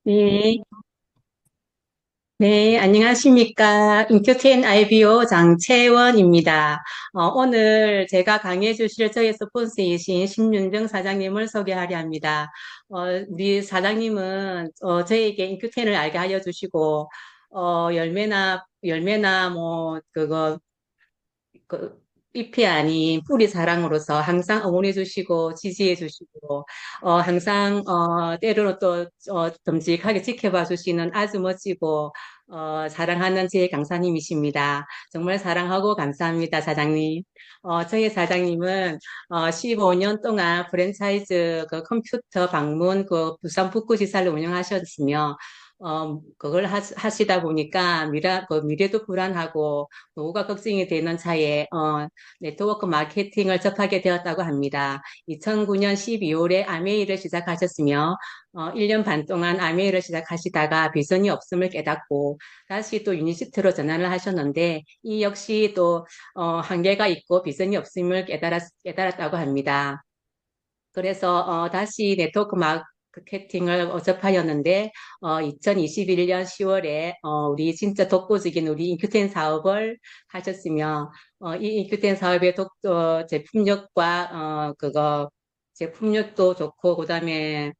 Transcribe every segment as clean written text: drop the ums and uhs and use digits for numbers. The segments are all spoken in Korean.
네, 네, 안녕하십니까. 인큐텐 IBO 장채원입니다. 오늘 제가 강의해 주실 저희 스폰서이신 신윤정 사장님을 소개하려 합니다. 우리 사장님은 저에게 인큐텐을 알게 하여 주시고, 열매나 뭐, 그 잎이 아닌 뿌리 사랑으로서 항상 응원해 주시고 지지해 주시고 항상 때로는 또 듬직하게 지켜봐 주시는 아주 멋지고 사랑하는 제 강사님이십니다. 정말 사랑하고 감사합니다, 사장님. 저희 사장님은 15년 동안 프랜차이즈 그 컴퓨터 방문 그 부산 북구지사를 운영하셨으며 그걸 하시다 보니까 미래도 불안하고 노후가 걱정이 되는 차에 네트워크 마케팅을 접하게 되었다고 합니다. 2009년 12월에 아메이를 시작하셨으며 1년 반 동안 아메이를 시작하시다가 비전이 없음을 깨닫고 다시 또 유니시티로 전환을 하셨는데 이 역시 또 한계가 있고 비전이 없음을 깨달았다고 합니다. 그래서 다시 네트워크 마케팅을 접하였는데 2021년 10월에 우리 진짜 독보적인 우리 인큐텐 사업을 하셨으며 이 인큐텐 사업의 제품력과 제품력도 좋고 그다음에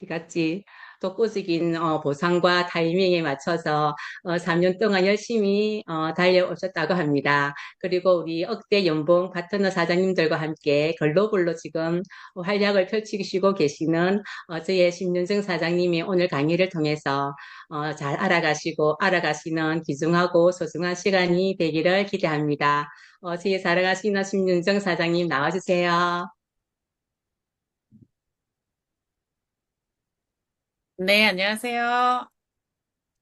같이 독보적인 보상과 타이밍에 맞춰서 3년 동안 열심히 달려오셨다고 합니다. 그리고 우리 억대 연봉 파트너 사장님들과 함께 글로벌로 지금 활약을 펼치시고 계시는 저의 심윤정 사장님이 오늘 강의를 통해서 잘 알아가시는 귀중하고 소중한 시간이 되기를 기대합니다. 저희 사랑하시는 심윤정 사장님 나와주세요. 네, 안녕하세요.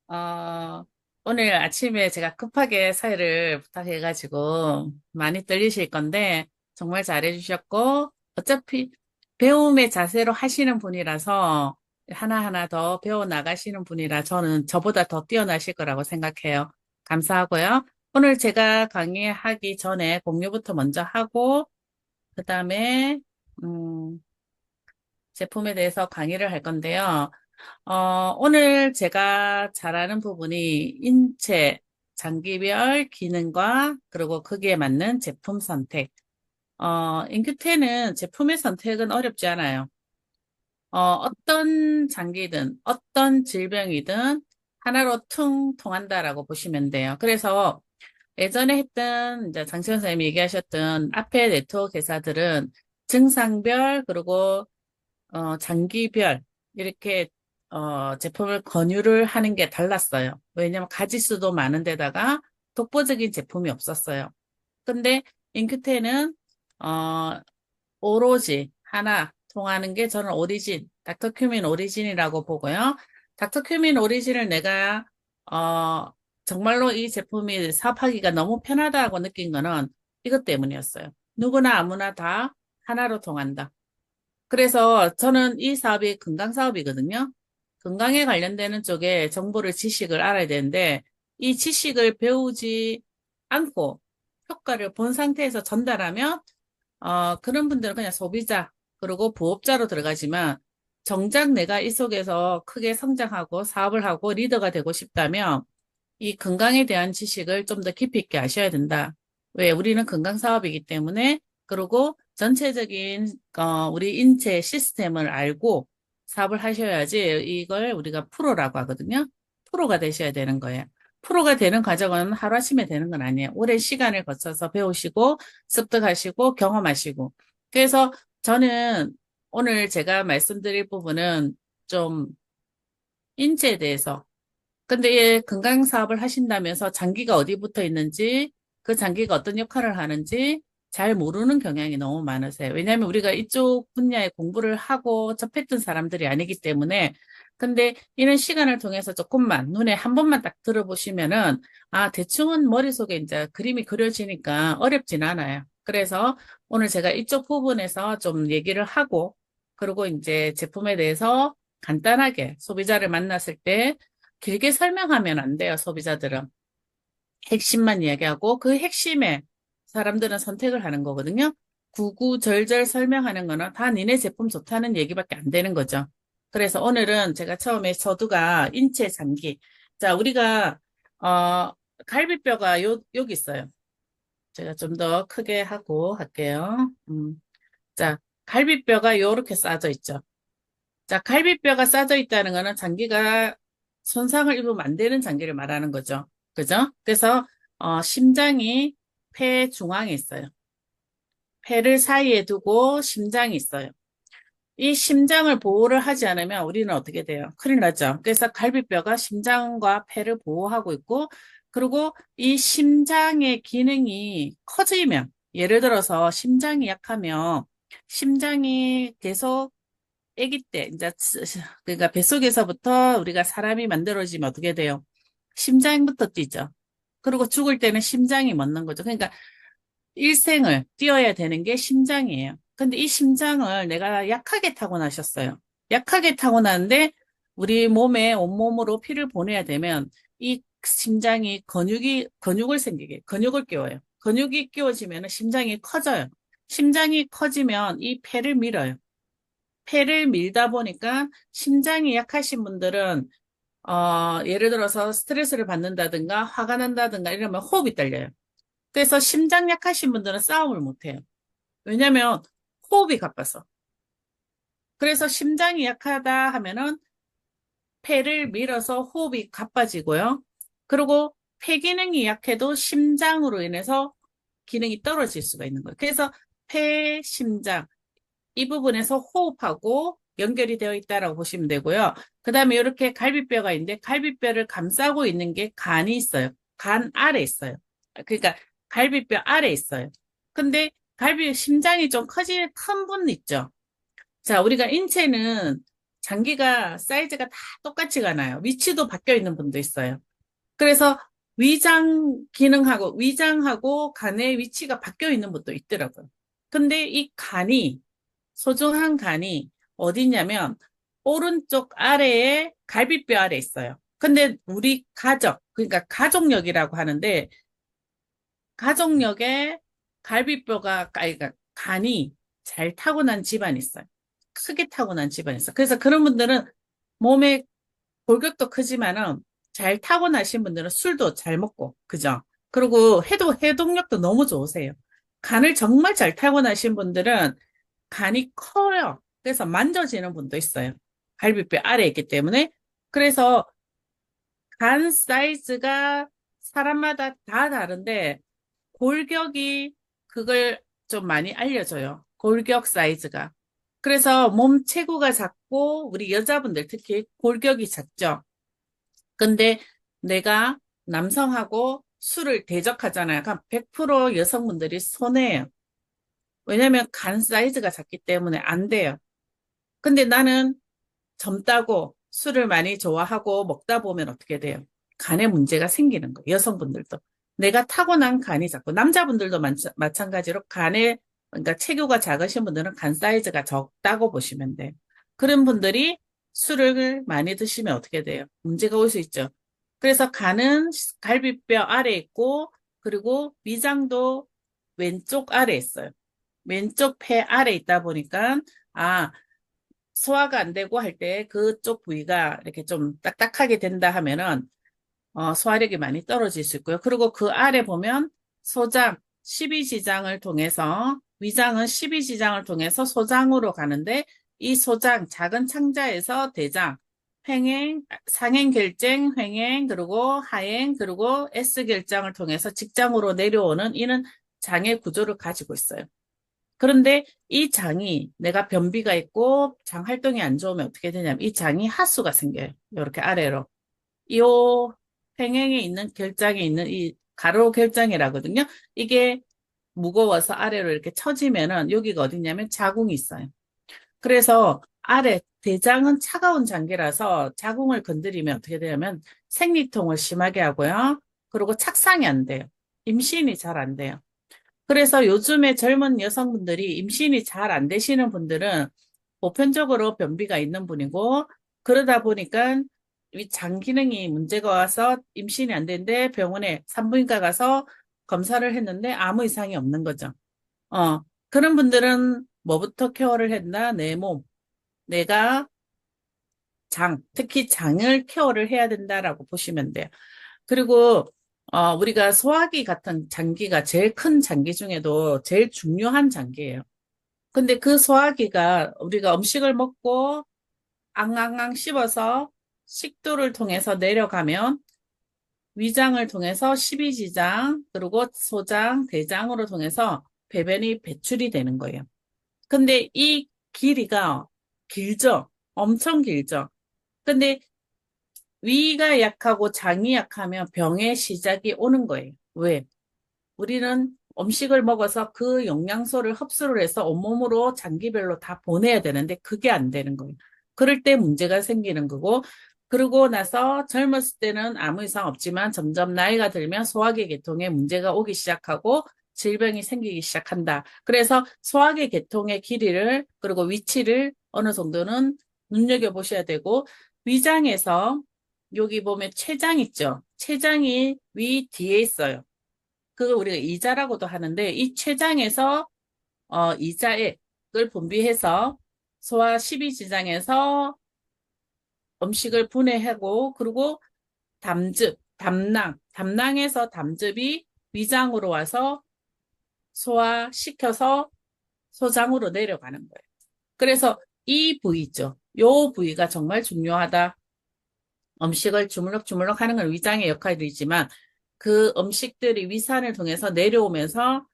어, 오늘 아침에 제가 급하게 사회를 부탁해가지고 많이 떨리실 건데 정말 잘해주셨고 어차피 배움의 자세로 하시는 분이라서 하나하나 더 배워 나가시는 분이라 저는 저보다 더 뛰어나실 거라고 생각해요. 감사하고요. 오늘 제가 강의하기 전에 공유부터 먼저 하고 그다음에 음, 제품에 대해서 강의를 할 건데요. 오늘 제가 잘하는 부분이 인체 장기별 기능과 그리고 거기에 맞는 제품 선택. 인큐테는 제품의 선택은 어렵지 않아요. 어떤 장기든 어떤 질병이든 하나로 통한다라고 보시면 돼요. 그래서 예전에 했던 이제 장시현 선생님이 얘기하셨던 앞에 네트워크 회사들은 증상별 그리고 장기별 이렇게 제품을 권유를 하는 게 달랐어요. 왜냐면 가지수도 많은 데다가 독보적인 제품이 없었어요. 근데 인큐테는 어, 오로지 하나 통하는 게 저는 오리진, 닥터큐민 오리진이라고 보고요. 닥터큐민 오리진을 내가 어, 정말로 이 제품이 사업하기가 너무 편하다고 느낀 거는 이것 때문이었어요. 누구나 아무나 다 하나로 통한다. 그래서 저는 이 사업이 건강 사업이거든요. 건강에 관련되는 쪽에 정보를, 지식을 알아야 되는데, 이 지식을 배우지 않고 효과를 본 상태에서 전달하면, 그런 분들은 그냥 소비자, 그리고 부업자로 들어가지만, 정작 내가 이 속에서 크게 성장하고 사업을 하고 리더가 되고 싶다면, 이 건강에 대한 지식을 좀 더 깊이 있게 아셔야 된다. 왜? 우리는 건강 사업이기 때문에, 그리고 전체적인, 우리 인체 시스템을 알고 사업을 하셔야지 이걸 우리가 프로라고 하거든요. 프로가 되셔야 되는 거예요. 프로가 되는 과정은 하루아침에 되는 건 아니에요. 오랜 시간을 거쳐서 배우시고, 습득하시고, 경험하시고. 그래서 저는 오늘 제가 말씀드릴 부분은 좀 인체에 대해서 근데 예, 건강 사업을 하신다면서 장기가 어디 붙어 있는지, 그 장기가 어떤 역할을 하는지 잘 모르는 경향이 너무 많으세요. 왜냐하면 우리가 이쪽 분야에 공부를 하고 접했던 사람들이 아니기 때문에, 근데 이런 시간을 통해서 조금만 눈에 한 번만 딱 들어보시면은, 아, 대충은 머릿속에 이제 그림이 그려지니까 어렵진 않아요. 그래서 오늘 제가 이쪽 부분에서 좀 얘기를 하고, 그리고 이제 제품에 대해서 간단하게 소비자를 만났을 때 길게 설명하면 안 돼요, 소비자들은. 핵심만 이야기하고 그 핵심에 사람들은 선택을 하는 거거든요. 구구절절 설명하는 거는 다 니네 제품 좋다는 얘기밖에 안 되는 거죠. 그래서 오늘은 제가 처음에 서두가 인체 장기. 자, 우리가, 어, 갈비뼈가 여기 있어요. 제가 좀 더 크게 하고 할게요. 자, 갈비뼈가 요렇게 싸져 있죠. 자, 갈비뼈가 싸져 있다는 거는 장기가 손상을 입으면 안 되는 장기를 말하는 거죠. 그죠? 그래서, 심장이 폐 중앙에 있어요. 폐를 사이에 두고 심장이 있어요. 이 심장을 보호를 하지 않으면 우리는 어떻게 돼요? 큰일 나죠. 그래서 갈비뼈가 심장과 폐를 보호하고 있고, 그리고 이 심장의 기능이 커지면, 예를 들어서 심장이 약하면, 심장이 계속 아기 때, 이제, 그러니까 뱃속에서부터 우리가 사람이 만들어지면 어떻게 돼요? 심장부터 뛰죠. 그리고 죽을 때는 심장이 멎는 거죠. 그러니까 일생을 뛰어야 되는 게 심장이에요. 근데 이 심장을 내가 약하게 타고나셨어요. 약하게 타고나는데 우리 몸에 온몸으로 피를 보내야 되면 이 심장이 근육을 생기게, 근육을 끼워요. 근육이 끼워지면 심장이 커져요. 심장이 커지면 이 폐를 밀어요. 폐를 밀다 보니까 심장이 약하신 분들은 예를 들어서 스트레스를 받는다든가 화가 난다든가 이러면 호흡이 딸려요. 그래서 심장 약하신 분들은 싸움을 못 해요. 왜냐면 호흡이 가빠서. 그래서 심장이 약하다 하면은 폐를 밀어서 호흡이 가빠지고요. 그리고 폐 기능이 약해도 심장으로 인해서 기능이 떨어질 수가 있는 거예요. 그래서 폐, 심장 이 부분에서 호흡하고 연결이 되어 있다라고 보시면 되고요. 그 다음에 이렇게 갈비뼈가 있는데 갈비뼈를 감싸고 있는 게 간이 있어요. 간 아래 있어요. 그러니까 갈비뼈 아래 있어요. 근데 심장이 좀 커진 큰 분 있죠. 자, 우리가 인체는 장기가 사이즈가 다 똑같지가 않아요. 위치도 바뀌어 있는 분도 있어요. 그래서 위장하고 간의 위치가 바뀌어 있는 분도 있더라고요. 근데 이 간이 소중한 간이 어디냐면 오른쪽 아래에 갈비뼈 아래 있어요. 근데 우리 그러니까 가족력이라고 하는데 가족력에 그러니까 간이 잘 타고난 집안이 있어요. 크게 타고난 집안이 있어요. 그래서 그런 분들은 몸에 골격도 크지만은 잘 타고나신 분들은 술도 잘 먹고, 그죠? 그리고 해독력도 너무 좋으세요. 간을 정말 잘 타고나신 분들은 간이 커요. 그래서 만져지는 분도 있어요. 갈비뼈 아래에 있기 때문에. 그래서 간 사이즈가 사람마다 다 다른데 골격이 그걸 좀 많이 알려줘요. 골격 사이즈가. 그래서 몸 체구가 작고 우리 여자분들 특히 골격이 작죠. 근데 내가 남성하고 술을 대적하잖아요. 그럼 100% 여성분들이 손해예요. 왜냐면 간 사이즈가 작기 때문에 안 돼요. 근데 나는 젊다고 술을 많이 좋아하고 먹다 보면 어떻게 돼요? 간에 문제가 생기는 거예요. 여성분들도. 내가 타고난 간이 작고, 남자분들도 마찬가지로 그러니까 체구가 작으신 분들은 간 사이즈가 적다고 보시면 돼요. 그런 분들이 술을 많이 드시면 어떻게 돼요? 문제가 올 수 있죠. 그래서 간은 갈비뼈 아래 있고, 그리고 위장도 왼쪽 아래 있어요. 왼쪽 폐 아래 있다 보니까, 아, 소화가 안 되고 할 때 그쪽 부위가 이렇게 좀 딱딱하게 된다 하면은 소화력이 많이 떨어질 수 있고요. 그리고 그 아래 보면 소장, 십이지장을 통해서 위장은 십이지장을 통해서 소장으로 가는데 이 소장, 작은 창자에서 대장, 상행결정, 횡행, 그리고 하행, 그리고 S결장을 통해서 직장으로 내려오는 이는 장의 구조를 가지고 있어요. 그런데 이 장이 내가 변비가 있고 장 활동이 안 좋으면 어떻게 되냐면 이 장이 하수가 생겨요. 이렇게 아래로. 이 횡행에 있는 결장에 있는 이 가로 결장이라거든요. 이게 무거워서 아래로 이렇게 처지면은 여기가 어디냐면 자궁이 있어요. 그래서 대장은 차가운 장기라서 자궁을 건드리면 어떻게 되냐면 생리통을 심하게 하고요. 그리고 착상이 안 돼요. 임신이 잘 안 돼요. 그래서 요즘에 젊은 여성분들이 임신이 잘 안 되시는 분들은 보편적으로 변비가 있는 분이고 그러다 보니까 이 장 기능이 문제가 와서 임신이 안 되는데 병원에 산부인과 가서 검사를 했는데 아무 이상이 없는 거죠. 그런 분들은 뭐부터 케어를 했나? 내 몸. 내가 특히 장을 케어를 해야 된다라고 보시면 돼요. 그리고 우리가 소화기 같은 장기가 제일 큰 장기 중에도 제일 중요한 장기예요. 근데 그 소화기가 우리가 음식을 먹고 앙앙앙 씹어서 식도를 통해서 내려가면 위장을 통해서 십이지장, 그리고 소장, 대장으로 통해서 배변이 배출이 되는 거예요. 근데 이 길이가 길죠? 엄청 길죠? 근데 위가 약하고 장이 약하면 병의 시작이 오는 거예요. 왜? 우리는 음식을 먹어서 그 영양소를 흡수를 해서 온몸으로 장기별로 다 보내야 되는데 그게 안 되는 거예요. 그럴 때 문제가 생기는 거고, 그러고 나서 젊었을 때는 아무 이상 없지만 점점 나이가 들면 소화기 계통에 문제가 오기 시작하고 질병이 생기기 시작한다. 그래서 소화기 계통의 길이를 그리고 위치를 어느 정도는 눈여겨보셔야 되고, 위장에서 여기 보면 췌장 있죠? 췌장이 위 뒤에 있어요. 그거 우리가 이자라고도 하는데 이 췌장에서 이자액을 분비해서 소화 십이지장에서 음식을 분해하고 그리고 담낭에서 담즙이 위장으로 와서 소화시켜서 소장으로 내려가는 거예요. 그래서 이 부위 있죠. 요 부위가 정말 중요하다. 음식을 주물럭주물럭 하는 건 위장의 역할이지만 그 음식들이 위산을 통해서 내려오면서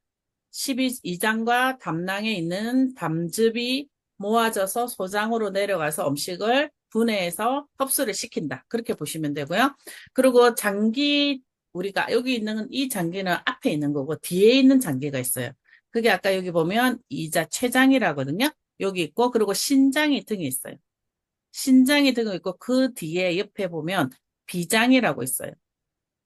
12장과 담낭에 있는 담즙이 모아져서 소장으로 내려가서 음식을 분해해서 흡수를 시킨다. 그렇게 보시면 되고요. 그리고 장기, 우리가 여기 있는 이 장기는 앞에 있는 거고 뒤에 있는 장기가 있어요. 그게 아까 여기 보면 이자 췌장이라거든요. 여기 있고 그리고 신장이 등에 있어요. 신장이 등에 있고 그 뒤에 옆에 보면 비장이라고 있어요.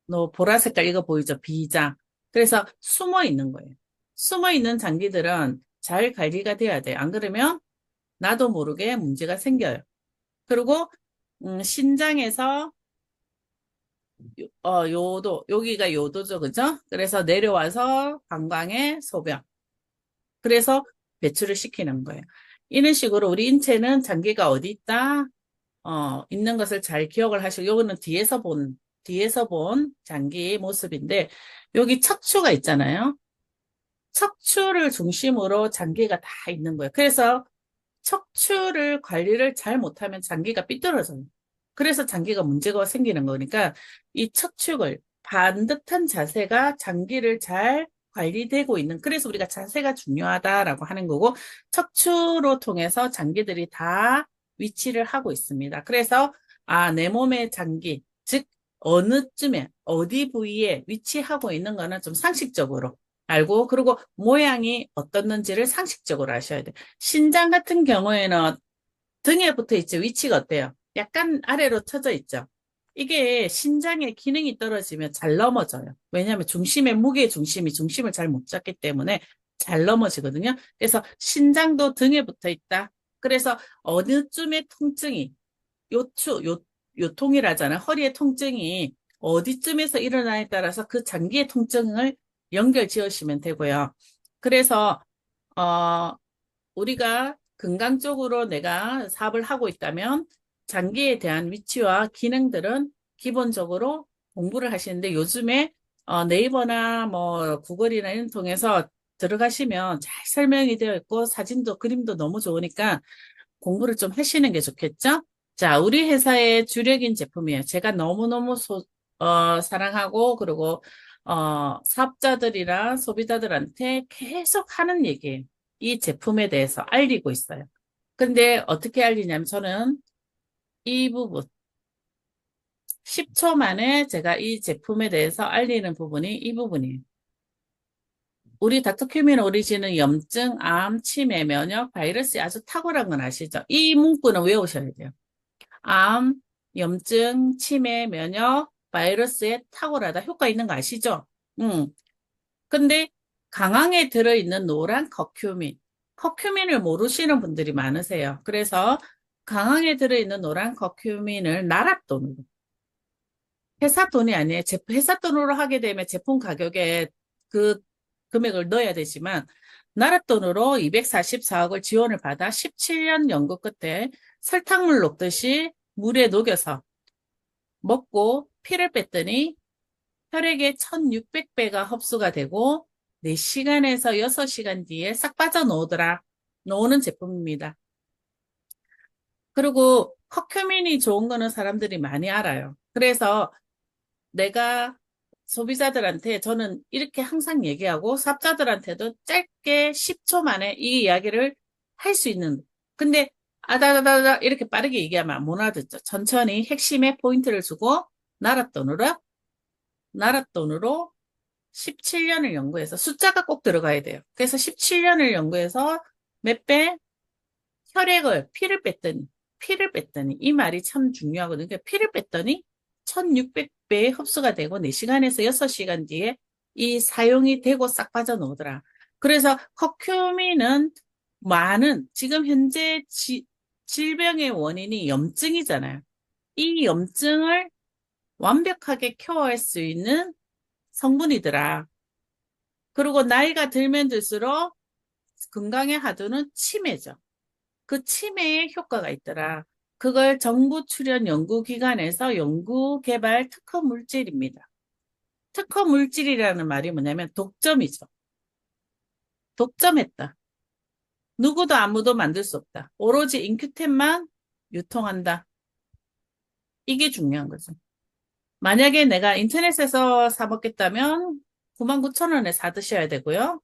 너 보라 색깔 이거 보이죠? 비장. 그래서 숨어 있는 거예요. 숨어 있는 장기들은 잘 관리가 돼야 돼요. 안 그러면 나도 모르게 문제가 생겨요. 그리고 신장에서 여기가 요도죠, 그죠? 그래서 내려와서 방광에 소변. 그래서 배출을 시키는 거예요. 이런 식으로 우리 인체는 장기가 어디 있다? 있는 것을 잘 기억을 하시고, 요거는 뒤에서 본 장기 모습인데, 여기 척추가 있잖아요. 척추를 중심으로 장기가 다 있는 거예요. 그래서 척추를 관리를 잘 못하면 장기가 삐뚤어져요. 그래서 장기가 문제가 생기는 거니까 이 척추를 반듯한 자세가 장기를 잘 관리되고 있는, 그래서 우리가 자세가 중요하다라고 하는 거고, 척추로 통해서 장기들이 다 위치를 하고 있습니다. 그래서 내 몸의 장기, 즉 어느 쯤에 어디 부위에 위치하고 있는 거는 좀 상식적으로 알고, 그리고 모양이 어떻는지를 상식적으로 아셔야 돼요. 신장 같은 경우에는 등에 붙어 있죠. 위치가 어때요? 약간 아래로 쳐져 있죠. 이게 신장의 기능이 떨어지면 잘 넘어져요. 왜냐하면 무게 중심을 잘 못 잡기 때문에 잘 넘어지거든요. 그래서 신장도 등에 붙어 있다. 그래서 어느 쯤에 통증이, 요통이라잖아요. 허리의 통증이 어디쯤에서 일어나에 따라서 그 장기의 통증을 연결 지으시면 되고요. 그래서, 어, 우리가 건강적으로 내가 사업을 하고 있다면 장기에 대한 위치와 기능들은 기본적으로 공부를 하시는데, 요즘에 네이버나 뭐 구글이나 이런 통해서 들어가시면 잘 설명이 되어 있고 사진도 그림도 너무 좋으니까 공부를 좀 하시는 게 좋겠죠? 자, 우리 회사의 주력인 제품이에요. 제가 너무너무 사랑하고, 그리고, 사업자들이랑 소비자들한테 계속 하는 얘기예요. 이 제품에 대해서 알리고 있어요. 근데 어떻게 알리냐면 저는 이 부분, 10초 만에 제가 이 제품에 대해서 알리는 부분이 이 부분이에요. 우리 닥터큐민 오리진은 염증, 암, 치매, 면역, 바이러스에 아주 탁월한 건 아시죠? 이 문구는 외우셔야 돼요. 암, 염증, 치매, 면역, 바이러스에 탁월하다. 효과 있는 거 아시죠? 음. 근데 강황에 들어있는 노란 커큐민. 커큐민을 모르시는 분들이 많으세요. 그래서 강황에 들어있는 노란 커큐민을 나랏돈으로, 회사 돈이 아니에요. 회사 돈으로 하게 되면 제품 가격에 그 금액을 넣어야 되지만, 나랏돈으로 244억을 지원을 받아 17년 연구 끝에 설탕물 녹듯이 물에 녹여서 먹고 피를 뺐더니 혈액의 1600배가 흡수가 되고 4시간에서 6시간 뒤에 싹 빠져나오더라. 나오는 제품입니다. 그리고 커큐민이 좋은 거는 사람들이 많이 알아요. 그래서 내가 소비자들한테 저는 이렇게 항상 얘기하고 삽자들한테도 짧게 10초 만에 이 이야기를 할 수 있는. 근데 아다다다다 이렇게 빠르게 얘기하면 못 알아듣죠. 천천히 핵심에 포인트를 주고 나랏돈으로 17년을 연구해서 숫자가 꼭 들어가야 돼요. 그래서 17년을 연구해서 몇 배 피를 뺐더니 이 말이 참 중요하거든요. 그러니까 피를 뺐더니 1600배의 흡수가 되고 4시간에서 6시간 뒤에 이 사용이 되고 싹 빠져나오더라. 그래서 커큐민은 지금 현재 질병의 원인이 염증이잖아요. 이 염증을 완벽하게 케어할 수 있는 성분이더라. 그리고 나이가 들면 들수록 건강의 하두는 치매죠. 그 치매에 효과가 있더라. 그걸 정부 출연 연구기관에서 연구개발 특허 물질입니다. 특허 물질이라는 말이 뭐냐면 독점이죠. 독점했다. 누구도 아무도 만들 수 없다. 오로지 인큐템만 유통한다. 이게 중요한 거죠. 만약에 내가 인터넷에서 사 먹겠다면 99,000원에 사 드셔야 되고요.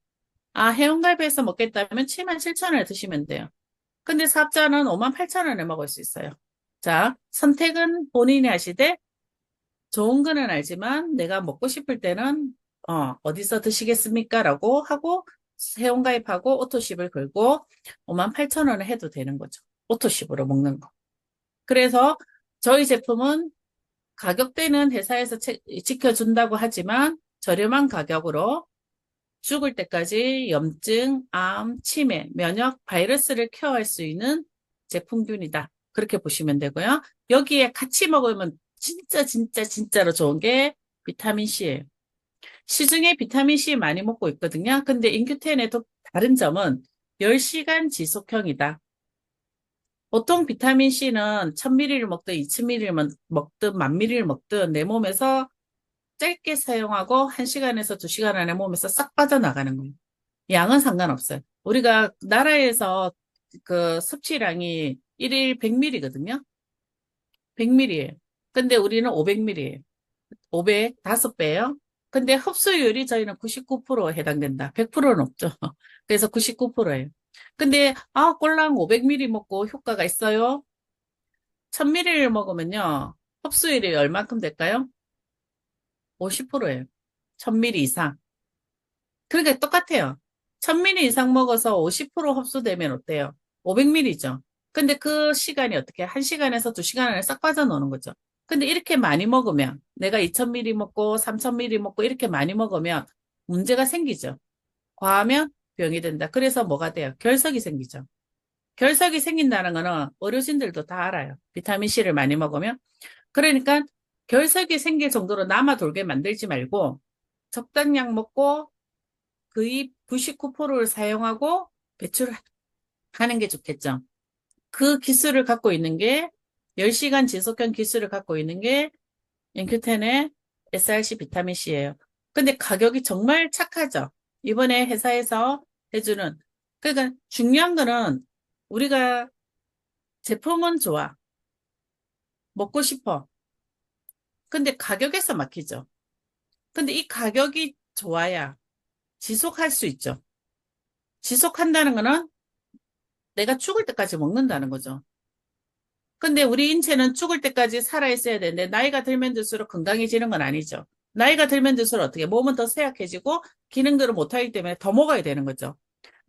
회원가입해서 먹겠다면 77,000원에 드시면 돼요. 근데 사업자는 58,000원에 먹을 수 있어요. 자, 선택은 본인이 하시되 좋은 거는 알지만 내가 먹고 싶을 때는 어디서 드시겠습니까? 라고 하고 회원가입하고 오토십을 걸고 58,000원에 해도 되는 거죠. 오토십으로 먹는 거. 그래서 저희 제품은 가격대는 회사에서 지켜준다고 하지만 저렴한 가격으로 죽을 때까지 염증, 암, 치매, 면역, 바이러스를 케어할 수 있는 제품군이다. 그렇게 보시면 되고요. 여기에 같이 먹으면 진짜로 좋은 게 비타민 C예요. 시중에 비타민 C 많이 먹고 있거든요. 근데 인큐텐의 또 다른 점은 10시간 지속형이다. 보통 비타민 C는 1000ml를 먹든 2000ml를 먹든 10,000ml를 먹든 내 몸에서 짧게 사용하고 1시간에서 2시간 안에 몸에서 싹 빠져나가는 거예요. 양은 상관없어요. 우리가 나라에서 그 섭취량이 1일 100ml거든요. 100ml예요. 근데 우리는 500ml예요. 500, 5배예요. 근데 흡수율이 저희는 99% 해당된다. 100%는 없죠. 그래서 99%예요. 근데 꼴랑 500ml 먹고 효과가 있어요? 1000ml를 먹으면요. 흡수율이 얼만큼 될까요? 50%예요. 1000ml 이상. 그러니까 똑같아요. 1000ml 이상 먹어서 50% 흡수되면 어때요? 500ml죠. 근데 그 시간이 어떻게 1시간에서 2시간 안에 싹 빠져나오는 거죠. 근데 이렇게 많이 먹으면 내가 2000ml 먹고 3000ml 먹고 이렇게 많이 먹으면 문제가 생기죠. 과하면 병이 된다. 그래서 뭐가 돼요? 결석이 생기죠. 결석이 생긴다는 거는 어르신들도 다 알아요. 비타민C를 많이 먹으면. 그러니까 결석이 생길 정도로 남아 돌게 만들지 말고 적당량 먹고 거의 99%를 사용하고 배출하는 게 좋겠죠. 그 기술을 갖고 있는 게 10시간 지속형 기술을 갖고 있는 게 인큐텐의 SRC 비타민 C예요. 근데 가격이 정말 착하죠. 이번에 회사에서 해주는 그러니까 중요한 거는 우리가 제품은 좋아. 먹고 싶어. 근데 가격에서 막히죠. 근데 이 가격이 좋아야 지속할 수 있죠. 지속한다는 거는 내가 죽을 때까지 먹는다는 거죠. 근데 우리 인체는 죽을 때까지 살아있어야 되는데 나이가 들면 들수록 건강해지는 건 아니죠. 나이가 들면 들수록 어떻게 몸은 더 쇠약해지고 기능들을 못하기 때문에 더 먹어야 되는 거죠.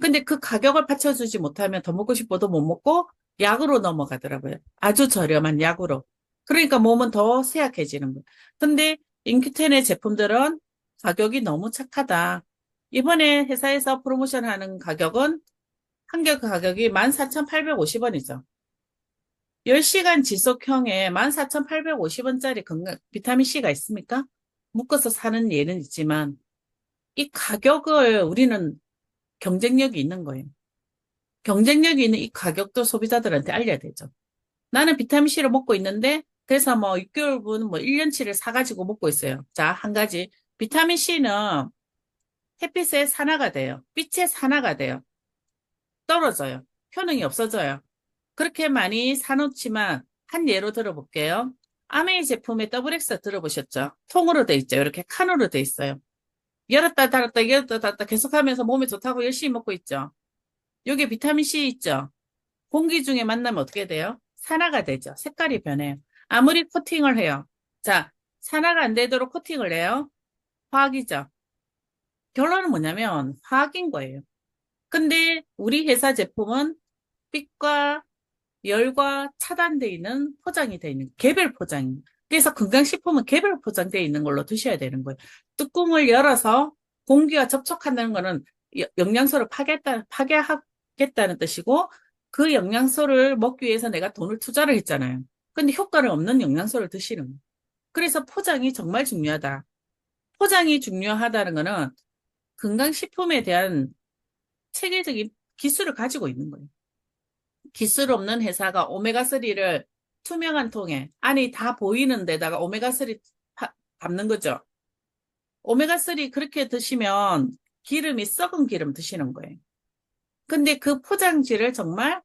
근데 그 가격을 받쳐주지 못하면 더 먹고 싶어도 못 먹고 약으로 넘어가더라고요. 아주 저렴한 약으로. 그러니까 몸은 더 쇠약해지는 거예요. 근데 인큐텐의 제품들은 가격이 너무 착하다. 이번에 회사에서 프로모션하는 가격은 한 개 가격이 14,850원이죠. 10시간 지속형에 14,850원짜리 비타민C가 있습니까? 묶어서 사는 예는 있지만 이 가격을 우리는 경쟁력이 있는 거예요. 경쟁력이 있는 이 가격도 소비자들한테 알려야 되죠. 나는 비타민C를 먹고 있는데, 그래서 뭐 6개월분, 뭐 1년치를 사가지고 먹고 있어요. 자, 한 가지. 비타민C는 햇빛의 산화가 돼요. 빛의 산화가 돼요. 떨어져요. 효능이 없어져요. 그렇게 많이 사놓지만, 한 예로 들어볼게요. 아메이 제품의 더블 엑스 들어보셨죠? 통으로 돼 있죠. 이렇게 칸으로 돼 있어요. 열었다 닫았다 열었다 닫았다 계속하면서 몸에 좋다고 열심히 먹고 있죠. 여기 비타민C 있죠. 공기 중에 만나면 어떻게 돼요? 산화가 되죠. 색깔이 변해요. 아무리 코팅을 해요. 자, 산화가 안 되도록 코팅을 해요. 화학이죠. 결론은 뭐냐면 화학인 거예요. 근데 우리 회사 제품은 빛과 열과 차단되어 있는 포장이 되어 있는 개별 포장. 그래서 건강식품은 개별 포장되어 있는 걸로 드셔야 되는 거예요. 뚜껑을 열어서 공기와 접촉한다는 거는 영양소를 파괴하겠다는 뜻이고 그 영양소를 먹기 위해서 내가 돈을 투자를 했잖아요. 근데 효과를 없는 영양소를 드시는 거예요. 그래서 포장이 정말 중요하다. 포장이 중요하다는 거는 건강식품에 대한 체계적인 기술을 가지고 있는 거예요. 기술 없는 회사가 오메가3를 투명한 통에, 안이 다 보이는 데다가 오메가3 담는 거죠. 오메가3 그렇게 드시면 기름이 썩은 기름 드시는 거예요. 근데 그 포장지를 정말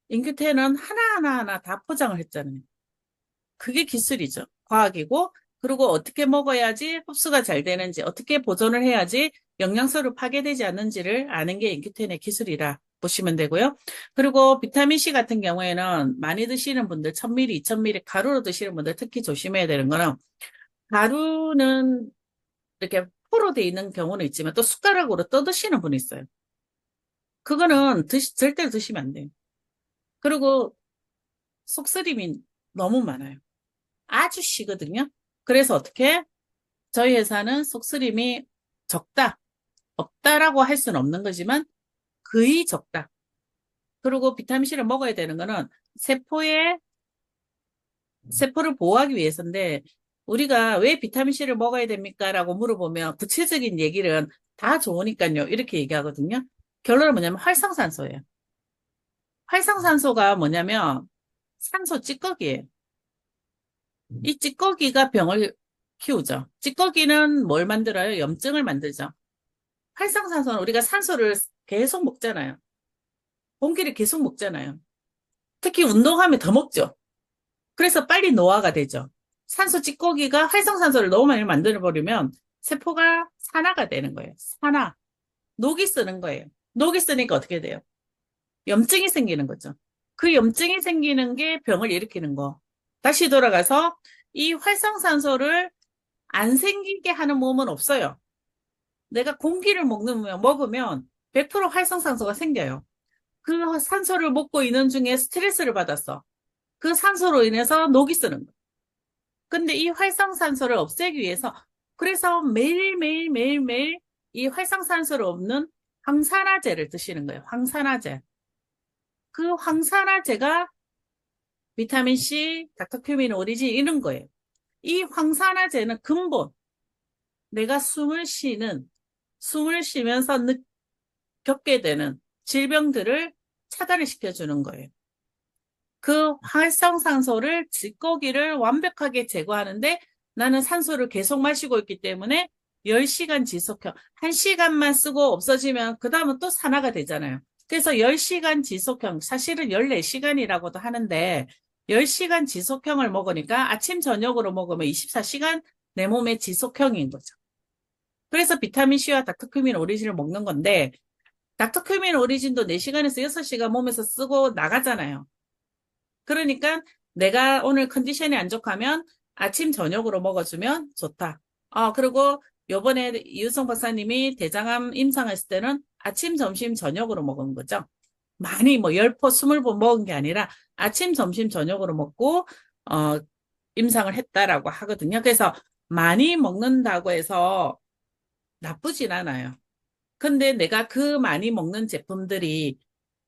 인큐테는 하나하나 다 포장을 했잖아요. 그게 기술이죠. 과학이고, 그리고 어떻게 먹어야지 흡수가 잘 되는지, 어떻게 보존을 해야지 영양소를 파괴되지 않는지를 아는 게 인큐텐의 기술이라 보시면 되고요. 그리고 비타민C 같은 경우에는 많이 드시는 분들, 1000ml, 2000ml 가루로 드시는 분들 특히 조심해야 되는 거는 가루는 이렇게 포로 돼 있는 경우는 있지만 또 숟가락으로 떠 드시는 분이 있어요. 그거는 절대로 드시면 안 돼요. 그리고 속쓰림이 너무 많아요. 아주 시거든요. 그래서 어떻게? 저희 회사는 속쓰림이 적다, 없다라고 할 수는 없는 거지만 거의 적다. 그리고 비타민C를 먹어야 되는 거는 세포를 보호하기 위해서인데 우리가 왜 비타민C를 먹어야 됩니까? 라고 물어보면 구체적인 얘기는 다 좋으니까요. 이렇게 얘기하거든요. 결론은 뭐냐면 활성산소예요. 활성산소가 뭐냐면 산소 찌꺼기예요. 이 찌꺼기가 병을 키우죠. 찌꺼기는 뭘 만들어요? 염증을 만들죠. 활성산소는 우리가 산소를 계속 먹잖아요. 공기를 계속 먹잖아요. 특히 운동하면 더 먹죠. 그래서 빨리 노화가 되죠. 산소 찌꺼기가 활성산소를 너무 많이 만들어버리면 세포가 산화가 되는 거예요. 산화. 녹이 쓰는 거예요. 녹이 쓰니까 어떻게 돼요? 염증이 생기는 거죠. 그 염증이 생기는 게 병을 일으키는 거. 다시 돌아가서 이 활성산소를 안 생기게 하는 몸은 없어요. 내가 공기를 먹으면 100% 활성산소가 생겨요. 그 산소를 먹고 있는 중에 스트레스를 받았어. 그 산소로 인해서 녹이 쓰는 거예요. 근데 이 활성산소를 없애기 위해서 그래서 매일매일 이 활성산소를 없는 황산화제를 드시는 거예요. 황산화제. 그 황산화제가 비타민C, 닥터큐민 오리진 이런 거예요. 이 황산화제는 근본 내가 숨을 쉬면서 겪게 되는 질병들을 차단을 시켜주는 거예요. 그 활성산소를 찌꺼기를 완벽하게 제거하는데 나는 산소를 계속 마시고 있기 때문에 10시간 지속형, 1시간만 쓰고 없어지면 그 다음은 또 산화가 되잖아요. 그래서 10시간 지속형, 사실은 14시간이라고도 하는데 10시간 지속형을 먹으니까 아침 저녁으로 먹으면 24시간 내 몸의 지속형인 거죠. 그래서 비타민C와 닥터큐민 오리진을 먹는 건데 닥터큐민 오리진도 4시간에서 6시간 몸에서 쓰고 나가잖아요. 그러니까 내가 오늘 컨디션이 안 좋다면 아침 저녁으로 먹어주면 좋다. 그리고 요번에 이유성 박사님이 대장암 임상했을 때는 아침, 점심, 저녁으로 먹은 거죠. 많이 뭐 10포, 20포 먹은 게 아니라 아침, 점심, 저녁으로 먹고 임상을 했다라고 하거든요. 그래서 많이 먹는다고 해서 나쁘진 않아요. 근데 내가 그 많이 먹는 제품들이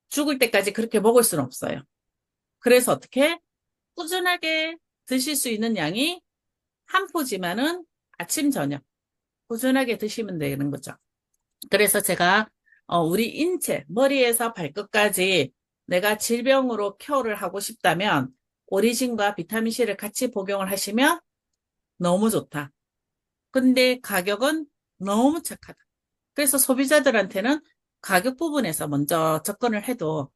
죽을 때까지 그렇게 먹을 수는 없어요. 그래서 어떻게? 꾸준하게 드실 수 있는 양이 한 포지만은 아침, 저녁 꾸준하게 드시면 되는 거죠. 그래서 제가 우리 인체, 머리에서 발끝까지 내가 질병으로 케어를 하고 싶다면 오리진과 비타민C를 같이 복용을 하시면 너무 좋다. 근데 가격은 너무 착하다. 그래서 소비자들한테는 가격 부분에서 먼저 접근을 해도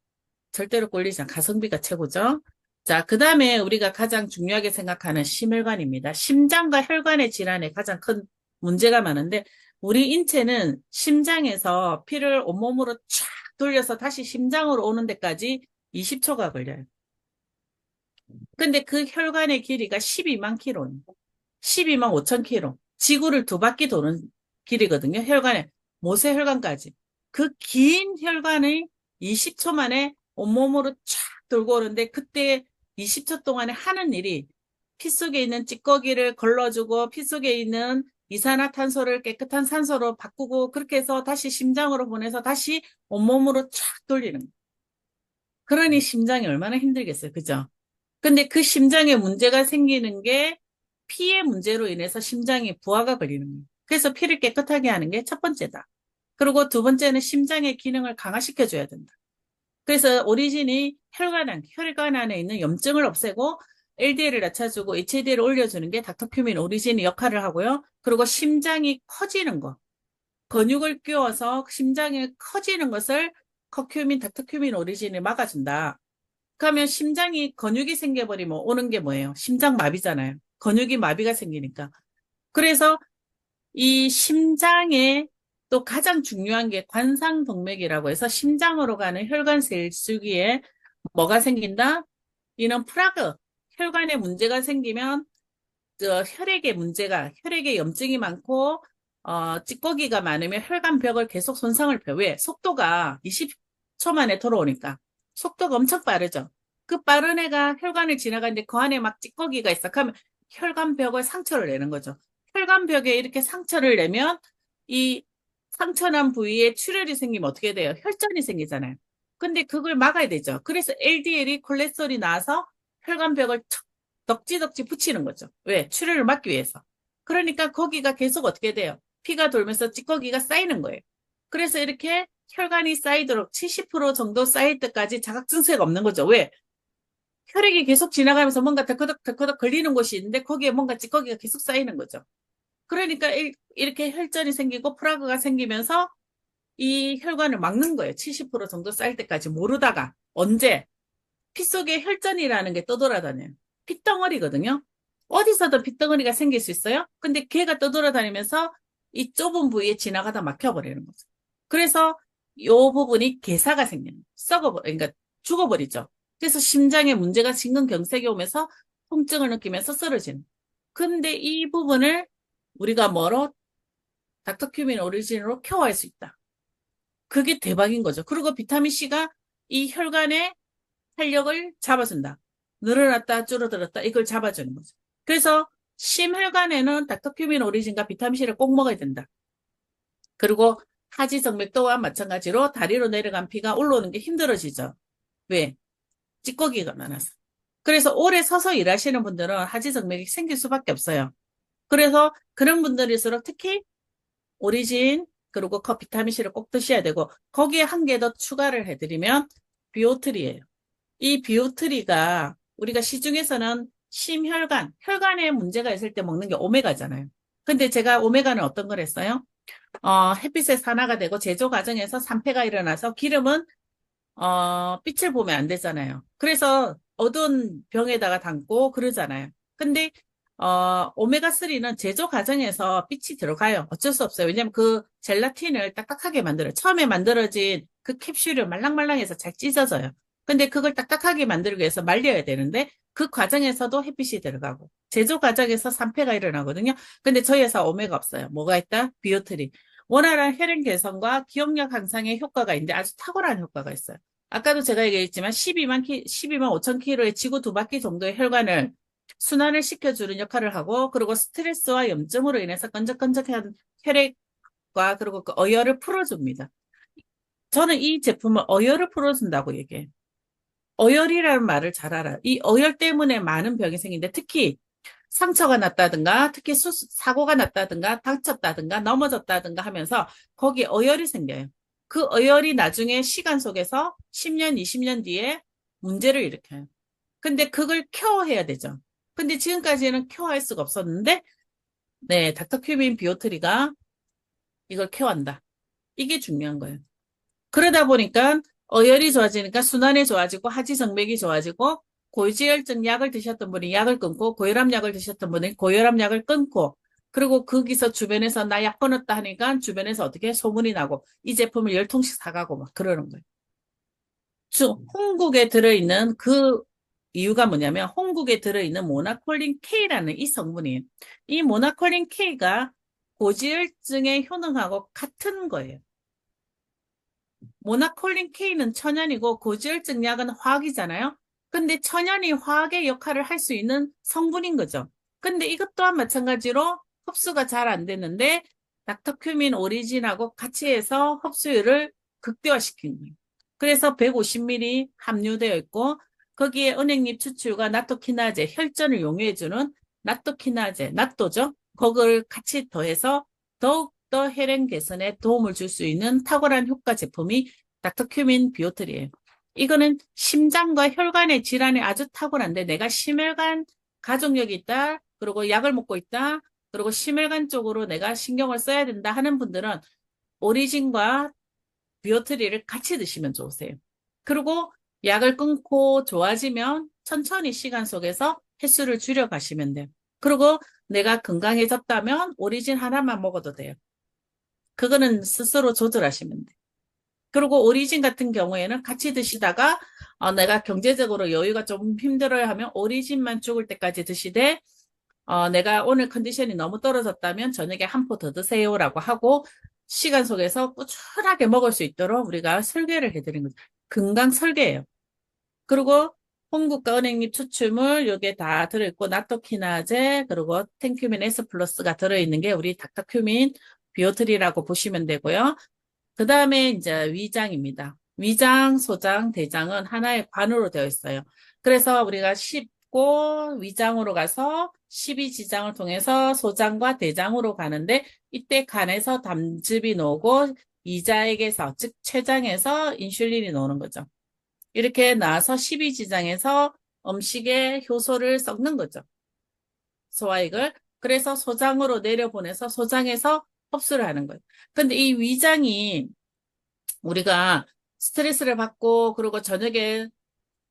절대로 꼴리지 않아. 가성비가 최고죠. 자, 그 다음에 우리가 가장 중요하게 생각하는 심혈관입니다. 심장과 혈관의 질환에 가장 큰 문제가 많은데, 우리 인체는 심장에서 피를 온몸으로 쫙 돌려서 다시 심장으로 오는 데까지 20초가 걸려요. 근데 그 혈관의 길이가 12만 킬로입니다. 12만 5천 킬로. 지구를 두 바퀴 도는 길이거든요. 혈관에, 모세혈관까지. 그 긴 혈관을 20초 만에 온몸으로 쫙 돌고 오는데 그때 20초 동안에 하는 일이 피 속에 있는 찌꺼기를 걸러주고 피 속에 있는 이산화탄소를 깨끗한 산소로 바꾸고 그렇게 해서 다시 심장으로 보내서 다시 온몸으로 쫙 돌리는 거예요. 그러니 심장이 얼마나 힘들겠어요. 그죠? 근데 그 심장에 문제가 생기는 게 피의 문제로 인해서 심장이 부하가 걸리는 거예요. 그래서 피를 깨끗하게 하는 게 첫 번째다. 그리고 두 번째는 심장의 기능을 강화시켜줘야 된다. 그래서 오리진이 혈관 안에 있는 염증을 없애고 LDL을 낮춰주고 HDL을 올려주는 게 닥터큐민 오리진이 역할을 하고요. 그리고 심장이 커지는 거, 근육을 끼워서 심장이 커지는 것을 커큐민, 닥터큐민 오리진이 막아준다. 그러면 심장이 근육이 생겨버리면 오는 게 뭐예요? 심장마비잖아요. 근육이 마비가 생기니까. 그래서 이 심장에 또 가장 중요한 게 관상동맥이라고 해서 심장으로 가는 혈관 세수기에 뭐가 생긴다? 이는 프라그, 혈관에 문제가 생기면 혈액에 염증이 많고 찌꺼기가 많으면 혈관벽을 계속 손상을 펴. 왜? 속도가 20초 만에 돌아오니까. 속도가 엄청 빠르죠. 그 빠른 애가 혈관을 지나가는데 그 안에 막 찌꺼기가 있어. 그러면 혈관벽을 상처를 내는 거죠. 혈관벽에 이렇게 상처를 내면 이 상처난 부위에 출혈이 생기면 어떻게 돼요? 혈전이 생기잖아요. 근데 그걸 막아야 되죠. 그래서 LDL이 콜레스테롤이 나와서 혈관벽을 덕지덕지 붙이는 거죠. 왜? 출혈을 막기 위해서. 그러니까 거기가 계속 어떻게 돼요? 피가 돌면서 찌꺼기가 쌓이는 거예요. 그래서 이렇게 혈관이 쌓이도록 70% 정도 쌓일 때까지 자각 증세가 없는 거죠. 왜? 혈액이 계속 지나가면서 뭔가 덜커덕 걸리는 곳이 있는데 거기에 뭔가 찌꺼기가 계속 쌓이는 거죠. 그러니까 이렇게 혈전이 생기고 프라그가 생기면서 이 혈관을 막는 거예요. 70% 정도 쌓일 때까지 모르다가 언제 피 속에 혈전이라는 게 떠돌아다녀요. 핏덩어리거든요. 어디서든 핏덩어리가 생길 수 있어요. 근데 걔가 떠돌아다니면서 이 좁은 부위에 지나가다 막혀버리는 거죠. 그래서 이 부분이 괴사가 생기는 거예요. 그러니까 죽어버리죠. 그래서 심장에 문제가 심근경색이 오면서 통증을 느끼면서 쓰러지는. 근데 이 부분을 우리가 뭐로 닥터큐민 오리진으로 케어할 수 있다. 그게 대박인 거죠. 그리고 비타민C가 이 혈관의 활력을 잡아준다. 늘어났다, 줄어들었다, 이걸 잡아주는 거죠. 그래서 심혈관에는 닥터큐민 오리진과 비타민C를 꼭 먹어야 된다. 그리고 하지정맥 또한 마찬가지로 다리로 내려간 피가 올라오는 게 힘들어지죠. 왜? 찌꺼기가 많아서. 그래서 오래 서서 일하시는 분들은 하지정맥이 생길 수밖에 없어요. 그래서 그런 분들일수록 특히 오리진 그리고 비타민C를 꼭 드셔야 되고 거기에 한 개 더 추가를 해드리면 비오트리예요. 이 비오트리가 우리가 시중에서는 혈관에 문제가 있을 때 먹는 게 오메가잖아요. 근데 제가 오메가는 어떤 걸 했어요? 햇빛에 산화가 되고 제조 과정에서 산패가 일어나서 기름은 빛을 보면 안 되잖아요. 그래서 어두운 병에다가 담고 그러잖아요. 근데 오메가3는 제조 과정에서 빛이 들어가요. 어쩔 수 없어요. 왜냐면 그 젤라틴을 딱딱하게 만들어요. 처음에 만들어진 그 캡슐이 말랑말랑해서 잘 찢어져요. 근데 그걸 딱딱하게 만들기 위해서 말려야 되는데 그 과정에서도 햇빛이 들어가고 제조 과정에서 산패가 일어나거든요. 근데 저희 회사 오메가 없어요. 뭐가 있다? 비오트린. 원활한 혈행 개선과 기억력 향상에 효과가 있는데 아주 탁월한 효과가 있어요. 아까도 제가 얘기했지만 12만 5천 킬로의 지구 두 바퀴 정도의 혈관을 순환을 시켜주는 역할을 하고 그리고 스트레스와 염증으로 인해서 끈적끈적한 혈액과 그리고 그 어혈을 풀어줍니다. 저는 이 제품을 어혈을 풀어준다고 얘기해요. 어혈이라는 말을 잘 알아요. 이 어혈 때문에 많은 병이 생기는데 특히 상처가 났다든가 특히 사고가 났다든가 다쳤다든가 넘어졌다든가 하면서 거기에 어혈이 생겨요. 그 어혈이 나중에 시간 속에서 10년, 20년 뒤에 문제를 일으켜요. 근데 그걸 케어해야 되죠. 근데 지금까지는 케어할 수가 없었는데, 네, 닥터큐민 비오트리가 이걸 케어한다. 이게 중요한 거예요. 그러다 보니까 어혈이 좋아지니까 순환이 좋아지고 하지정맥이 좋아지고 고지혈증 약을 드셨던 분이 약을 끊고 고혈압 약을 드셨던 분이 고혈압 약을 끊고 그리고 거기서 주변에서 나 약 끊었다 하니까 주변에서 어떻게 소문이 나고 이 제품을 10통씩 사가고 막 그러는 거예요. 홍국에 들어있는 그 이유가 뭐냐면 홍국에 들어있는 모나콜린 K라는 이 성분이에요. 이 모나콜린 K가 고지혈증에 효능하고 같은 거예요. 모나콜린 K는 천연이고 고지혈증 약은 화학이잖아요. 근데 천연이 화학의 역할을 할 수 있는 성분인 거죠. 근데 이것 또한 마찬가지로 흡수가 잘 안 되는데 닥터큐민 오리진하고 같이 해서 흡수율을 극대화시킨 거예요. 그래서 150ml 함유되어 있고 거기에 은행잎 추출과 나토키나제, 혈전을 용해주는 나토키나제, 나토죠. 그걸 같이 더해서 더욱더 혈행 개선에 도움을 줄 수 있는 탁월한 효과 제품이 닥터큐민 비오틀이에요. 이거는 심장과 혈관의 질환에 아주 탁월한데 내가 심혈관 가족력이 있다. 그리고 약을 먹고 있다. 그리고 심혈관 쪽으로 내가 신경을 써야 된다 하는 분들은 오리진과 비오트리를 같이 드시면 좋으세요. 그리고 약을 끊고 좋아지면 천천히 시간 속에서 횟수를 줄여가시면 돼요. 그리고 내가 건강해졌다면 오리진 하나만 먹어도 돼요. 그거는 스스로 조절하시면 돼요. 그리고 오리진 같은 경우에는 같이 드시다가 내가 경제적으로 여유가 좀 힘들어야 하면 오리진만 죽을 때까지 드시되 내가 오늘 컨디션이 너무 떨어졌다면 저녁에 한 포 더 드세요라고 하고 시간 속에서 꾸준하게 먹을 수 있도록 우리가 설계를 해드린 거죠. 건강 설계예요. 그리고 홍국과 은행잎 추출물 요게 다 들어있고 나토키나제 그리고 텐큐민 S 플러스가 들어있는 게 우리 닥터큐민 비오트리라고 보시면 되고요. 그 다음에 이제 위장입니다. 위장, 소장, 대장은 하나의 관으로 되어 있어요. 그래서 우리가 씹고 위장으로 가서 십이지장을 통해서 소장과 대장으로 가는데 이때 간에서 담즙이 나오고 이자액에서 즉 췌장에서 인슐린이 나오는 거죠. 이렇게 나와서 십이지장에서 음식의 효소를 썩는 거죠. 소화액을. 그래서 소장으로 내려보내서 소장에서 흡수를 하는 거예요. 근데 이 위장이 우리가 스트레스를 받고 그리고 저녁에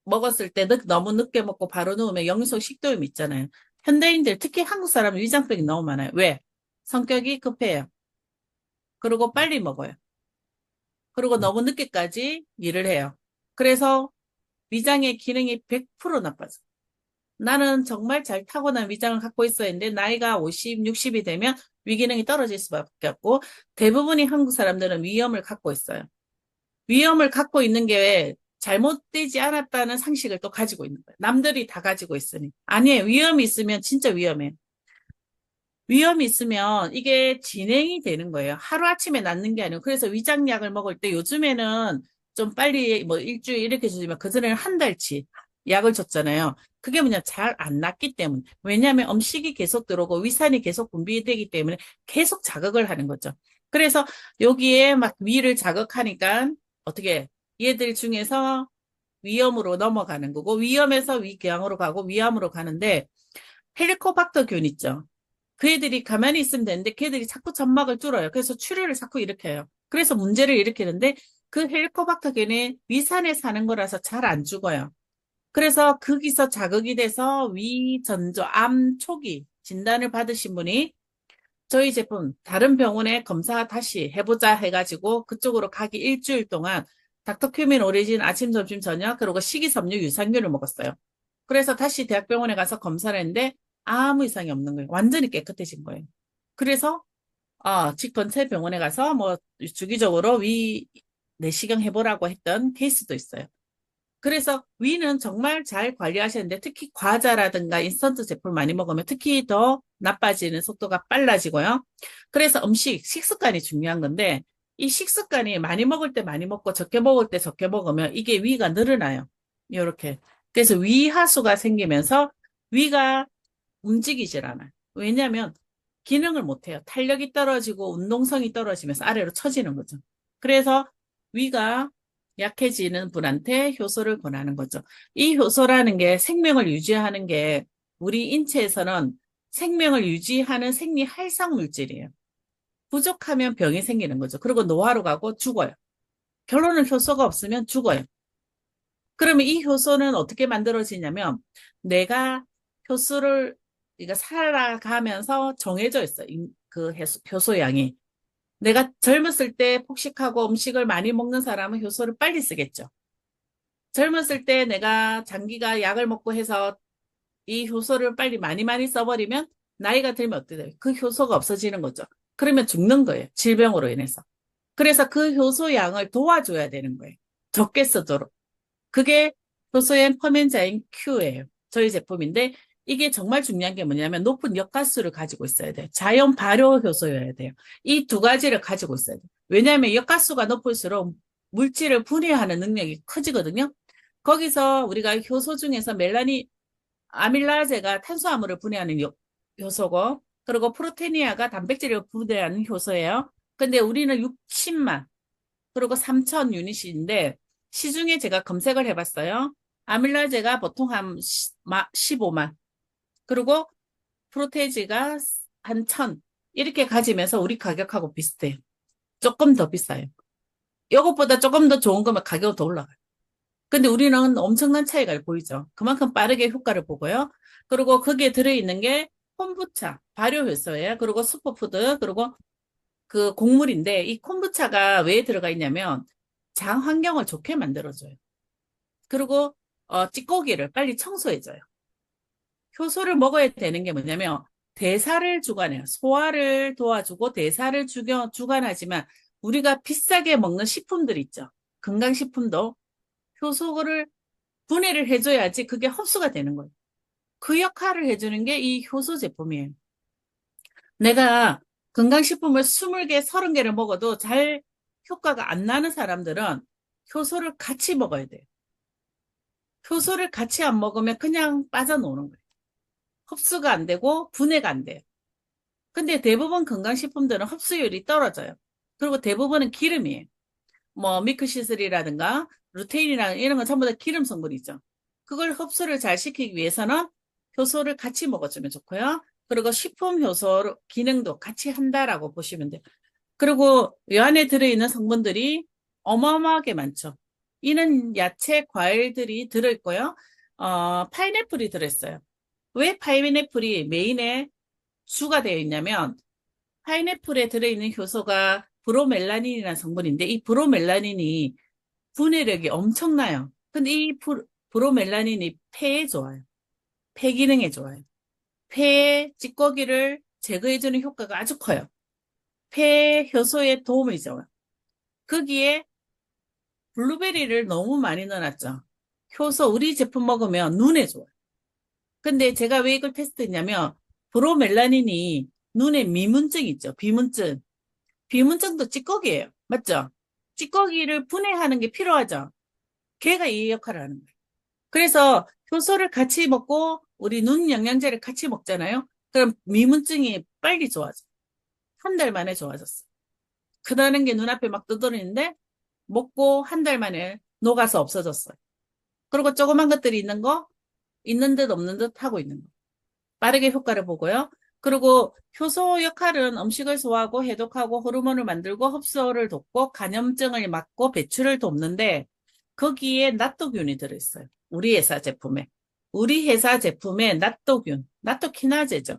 먹었을 때 너무 늦게 먹고 바로 누우면 영양소 식도염 있잖아요. 현대인들 특히 한국 사람은 위장병이 너무 많아요. 왜? 성격이 급해요. 그리고 빨리 먹어요. 그리고 너무 늦게까지 일을 해요. 그래서 위장의 기능이 100% 나빠져. 나는 정말 잘 타고난 위장을 갖고 있어야 했는데 나이가 50, 60이 되면 위기능이 떨어질 수밖에 없고 대부분이 한국 사람들은 위염을 갖고 있어요. 위험을 갖고 있는 게 잘못되지 않았다는 상식을 또 가지고 있는 거예요. 남들이 다 가지고 있으니. 아니에요. 위험이 있으면 진짜 위험해요. 위험이 있으면 이게 진행이 되는 거예요. 하루아침에 낫는 게 아니고. 그래서 위장약을 먹을 때 요즘에는 좀 빨리 뭐 일주일 이렇게 주지만 그전에는 한 달치 약을 줬잖아요. 그게 뭐냐, 잘 안 낫기 때문에. 왜냐하면 음식이 계속 들어오고 위산이 계속 분비되기 때문에 계속 자극을 하는 거죠. 그래서 여기에 막 위를 자극하니까 어떻게 얘들 중에서 위염으로 넘어가는 거고 위염에서 위궤양으로 가고 위암으로 가는데 헬리코박터균 있죠. 그 애들이 가만히 있으면 되는데 걔들이 자꾸 점막을 뚫어요. 그래서 출혈을 자꾸 일으켜요. 그래서 문제를 일으키는데 그 헬리코박터균이 위산에 사는 거라서 잘 안 죽어요. 그래서 거기서 자극이 돼서 위전조, 암 초기 진단을 받으신 분이 저희 제품 다른 병원에 검사 다시 해보자 해가지고 그쪽으로 가기 일주일 동안 닥터큐민 오리진 아침, 점심, 저녁 그리고 식이섬유, 유산균을 먹었어요. 그래서 다시 대학병원에 가서 검사를 했는데 아무 이상이 없는 거예요. 완전히 깨끗해진 거예요. 그래서 직근처 병원에 가서 뭐 주기적으로 위 내시경 해보라고 했던 케이스도 있어요. 그래서 위는 정말 잘 관리하시는데 특히 과자라든가 인스턴트 제품 많이 먹으면 특히 더 나빠지는 속도가 빨라지고요. 그래서 식습관이 중요한 건데 이 식습관이 많이 먹을 때 많이 먹고 적게 먹을 때 적게 먹으면 이게 위가 늘어나요. 이렇게. 그래서 위하수가 생기면서 위가 움직이질 않아요. 왜냐하면 기능을 못해요. 탄력이 떨어지고 운동성이 떨어지면서 아래로 처지는 거죠. 그래서 위가 약해지는 분한테 효소를 권하는 거죠. 이 효소라는 게 생명을 유지하는 게 우리 인체에서는 생명을 유지하는 생리 활성 물질이에요. 부족하면 병이 생기는 거죠. 그리고 노화로 가고 죽어요. 결론은 효소가 없으면 죽어요. 그러면 이 효소는 어떻게 만들어지냐면 내가 효소를 이거 살아가면서 정해져 있어요. 그 효소 양이. 내가 젊었을 때 폭식하고 음식을 많이 먹는 사람은 효소를 빨리 쓰겠죠. 젊었을 때 내가 장기가 약을 먹고 해서 이 효소를 빨리 많이 많이 써버리면 나이가 들면 어떻게 돼요? 그 효소가 없어지는 거죠. 그러면 죽는 거예요. 질병으로 인해서. 그래서 그 효소 양을 도와줘야 되는 거예요. 적게 쓰도록. 그게 효소엔 퍼멘자인 Q예요. 저희 제품인데 이게 정말 중요한 게 뭐냐면 높은 역가수를 가지고 있어야 돼요. 자연 발효 효소여야 돼요. 이 두 가지를 가지고 있어야 돼요. 왜냐하면 역가수가 높을수록 물질을 분해하는 능력이 커지거든요. 거기서 우리가 효소 중에서 아밀라제가 탄수화물을 분해하는 효소고, 그리고 프로테니아가 단백질을 분해하는 효소예요. 근데 우리는 60만, 그리고 3천 유닛인데, 시중에 제가 검색을 해봤어요. 아밀라제가 보통 한 15만, 그리고 프로테지가 한 1,000, 이렇게 가지면서 우리 가격하고 비슷해요. 조금 더 비싸요. 이것보다 조금 더 좋은 거면 가격이 더 올라가요. 근데 우리는 엄청난 차이가 보이죠. 그만큼 빠르게 효과를 보고요. 그리고 거기에 들어있는 게 콤부차, 발효효소예요. 그리고 슈퍼푸드, 그리고 그 곡물인데 이 콤부차가 왜 들어가 있냐면 장 환경을 좋게 만들어줘요. 그리고 찌꺼기를 빨리 청소해줘요. 효소를 먹어야 되는 게 뭐냐면 대사를 주관해요. 소화를 도와주고 대사를 주관하지만 우리가 비싸게 먹는 식품들 있죠. 건강식품도 효소를 분해를 해줘야지 그게 흡수가 되는 거예요. 그 역할을 해주는 게 이 효소 제품이에요. 내가 건강식품을 20개, 30개를 먹어도 잘 효과가 안 나는 사람들은 효소를 같이 먹어야 돼요. 효소를 같이 안 먹으면 그냥 빠져나오는 거예요. 흡수가 안 되고 분해가 안 돼요. 근데 대부분 건강식품들은 흡수율이 떨어져요. 그리고 대부분은 기름이에요. 뭐 밀크시슬이라든가 루테인이나 이런 건 전부 다 기름 성분이죠. 그걸 흡수를 잘 시키기 위해서는 효소를 같이 먹어주면 좋고요. 그리고 식품 효소 기능도 같이 한다라고 보시면 돼요. 그리고 이 안에 들어있는 성분들이 어마어마하게 많죠. 이는 야채, 과일들이 들어있고요. 파인애플이 들어있어요. 왜 파인애플이 메인에 주가 되어 있냐면 파인애플에 들어있는 효소가 브로멜라닌이라는 성분인데 이 브로멜라닌이 분해력이 엄청나요. 근데 이 브로멜라닌이 폐에 좋아요. 폐 기능에 좋아요. 폐의 찌꺼기를 제거해주는 효과가 아주 커요. 폐 효소에 도움이 줘요. 거기에 블루베리를 너무 많이 넣어놨죠. 효소 우리 제품 먹으면 눈에 좋아요. 근데 제가 왜 이걸 테스트했냐면 브로멜라닌이 눈에 미문증 있죠. 비문증. 비문증도 찌꺼기예요. 맞죠? 찌꺼기를 분해하는 게 필요하죠. 걔가 이 역할을 하는 거예요. 그래서 효소를 같이 먹고 우리 눈 영양제를 같이 먹잖아요. 그럼 미문증이 빨리 좋아져. 한 달 만에 좋아졌어. 크다는 게 눈앞에 막 떠돌리는데 먹고 한 달 만에 녹아서 없어졌어요. 그리고 조그만 것들이 있는 듯 없는 듯 하고 있는 거. 빠르게 효과를 보고요. 그리고 효소 역할은 음식을 소화하고 해독하고 호르몬을 만들고 흡수를 돕고 간염증을 막고 배출을 돕는데 거기에 나토균이 들어있어요. 우리 회사 제품에. 우리 회사 제품에 나토균, 나토키나제죠.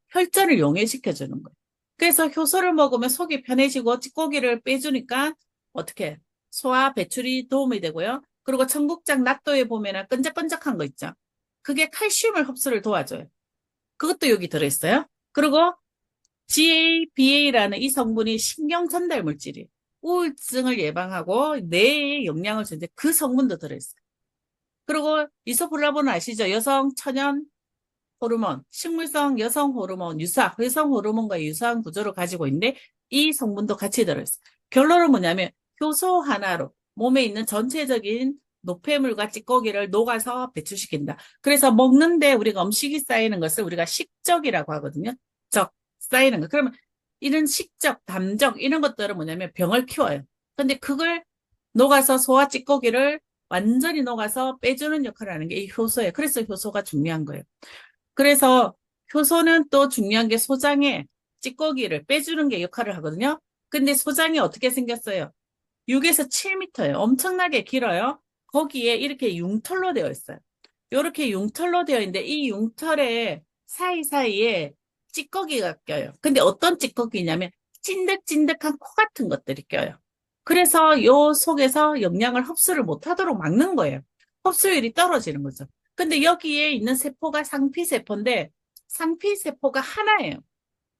혈전을 용해시켜주는 거예요. 그래서 효소를 먹으면 속이 편해지고 찌꺼기를 빼주니까 어떻게 소화 배출이 도움이 되고요. 그리고 청국장 나토에 보면 끈적끈적한 거 있죠. 그게 칼슘을 흡수를 도와줘요. 그것도 여기 들어있어요. 그리고 GABA라는 이 성분이 신경 전달 물질이에요. 우울증을 예방하고 뇌에 영향을 주는데 그 성분도 들어있어요. 그리고 이소플라본은 아시죠? 여성 천연 호르몬, 식물성 여성 호르몬, 여성 호르몬과 유사한 구조를 가지고 있는데 이 성분도 같이 들어있어요. 결론은 뭐냐면 효소 하나로 몸에 있는 전체적인 노폐물과 찌꺼기를 녹아서 배출시킨다. 그래서 먹는데 우리가 음식이 쌓이는 것을 우리가 식적이라고 하거든요. 쌓이는 거. 그러면 이런 식적, 담적 이런 것들은 뭐냐면 병을 키워요. 근데 그걸 녹아서 소화 찌꺼기를 완전히 녹아서 빼주는 역할을 하는 게 이 효소예요. 그래서 효소가 중요한 거예요. 그래서 효소는 또 중요한 게 소장에 찌꺼기를 빼주는 게 역할을 하거든요. 근데 소장이 어떻게 생겼어요? 6에서 7m예요. 엄청나게 길어요. 거기에 이렇게 융털로 되어 있어요. 이렇게 융털로 되어 있는데 이 융털의 사이사이에 찌꺼기가 껴요. 근데 어떤 찌꺼기냐면 찐득찐득한 코 같은 것들이 껴요. 그래서 요 속에서 영양을 흡수를 못하도록 막는 거예요. 흡수율이 떨어지는 거죠. 근데 여기에 있는 세포가 상피세포인데 상피세포가 하나예요.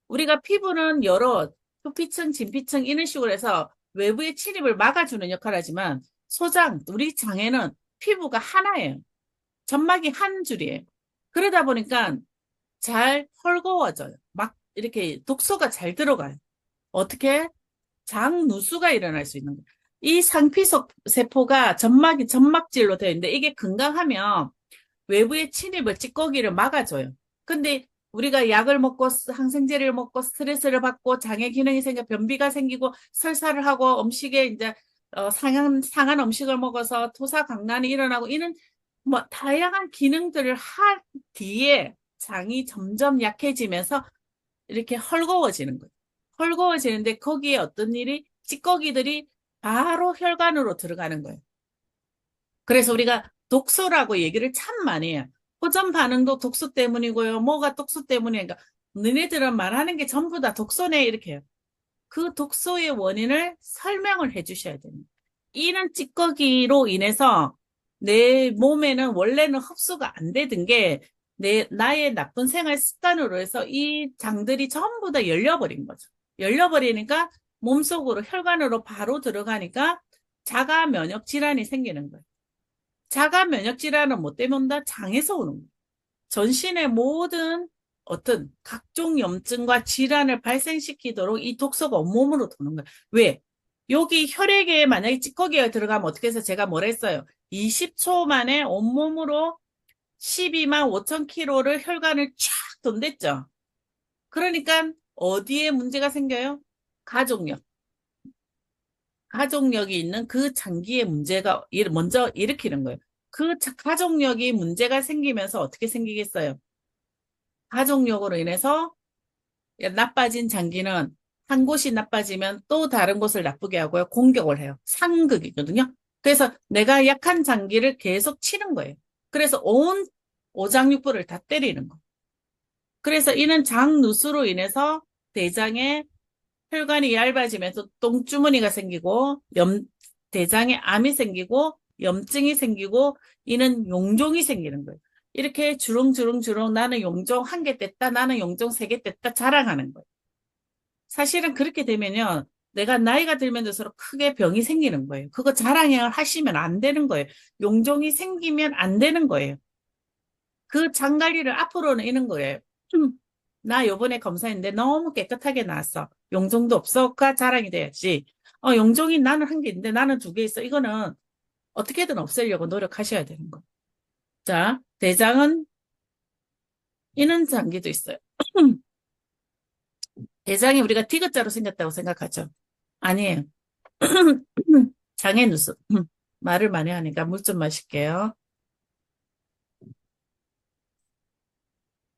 우리가 피부는 여러 표피층, 진피층 이런 식으로 해서 외부의 침입을 막아주는 역할을 하지만 소장, 우리 장에는 피부가 하나예요. 점막이 한 줄이에요. 그러다 보니까 잘 헐거워져요. 막 이렇게 독소가 잘 들어가요. 어떻게? 장 누수가 일어날 수 있는 거예요. 이 상피세포가 점막이 점막질로 되어 있는데 이게 건강하면 외부의 침입을 찌꺼기를 막아줘요. 근데 우리가 약을 먹고 항생제를 먹고 스트레스를 받고 장애 기능이 생겨 변비가 생기고 설사를 하고 음식에 이제 상한 음식을 먹어서 토사강난이 일어나고 이런 뭐 다양한 기능들을 한 뒤에 장이 점점 약해지면서 이렇게 헐거워지는 거예요. 헐거워지는데 거기에 어떤 일이 찌꺼기들이 바로 혈관으로 들어가는 거예요. 그래서 우리가 독소라고 얘기를 참 많이 해요. 호전 반응도 독소 때문이고요. 뭐가 독소 때문이니까 그러니까 너네들은 말하는 게 전부 다 독소네 이렇게 해요. 그 독소의 원인을 설명을 해 주셔야 됩니다. 이런 찌꺼기로 인해서 내 몸에는 원래는 흡수가 안 되던 게 나의 나쁜 생활 습관으로 해서 이 장들이 전부 다 열려버린 거죠. 열려버리니까 몸속으로 혈관으로 바로 들어가니까 자가 면역 질환이 생기는 거예요. 자가 면역 질환은 뭐 때문에 온다? 장에서 오는 거예요. 전신의 모든 어떤 각종 염증과 질환을 발생시키도록 이 독소가 온몸으로 도는 거예요. 왜? 여기 혈액에 만약에 찌꺼기가 들어가면 어떻게 해서 제가 뭐라 했어요? 20초 만에 온몸으로 12만 5천 킬로를 혈관을 쫙 돈댔죠. 그러니까 어디에 문제가 생겨요? 가족력. 가족력이 있는 그 장기의 문제가 먼저 일으키는 거예요. 그 가족력이 문제가 생기면서 어떻게 생기겠어요? 가족력으로 인해서 나빠진 장기는 한 곳이 나빠지면 또 다른 곳을 나쁘게 하고요. 공격을 해요. 상극이거든요. 그래서 내가 약한 장기를 계속 치는 거예요. 그래서 온 오장육부를 다 때리는 거. 그래서 이는 장누수로 인해서 대장에 혈관이 얇아지면서 똥주머니가 생기고 대장에 암이 생기고 염증이 생기고 이는 용종이 생기는 거예요. 이렇게 주렁주렁주렁 나는 용종 한 개 뗐다 나는 용종 세 개 뗐다 자랑하는 거예요. 사실은 그렇게 되면요. 내가 나이가 들면 들수록 크게 병이 생기는 거예요. 그거 자랑을 하시면 안 되는 거예요. 용종이 생기면 안 되는 거예요. 그 장 관리를 앞으로는 이런 거예요. 나 요번에 검사했는데 너무 깨끗하게 나왔어. 용종도 없어가 자랑이 돼야지. 용종이 나는 한 개 있는데 나는 두 개 있어. 이거는 어떻게든 없애려고 노력하셔야 되는 거. 자, 대장은 이런 장기도 있어요. 대장이 우리가 디귿자로 생겼다고 생각하죠. 아니에요. 장애 누수. 말을 많이 하니까 물 좀 마실게요.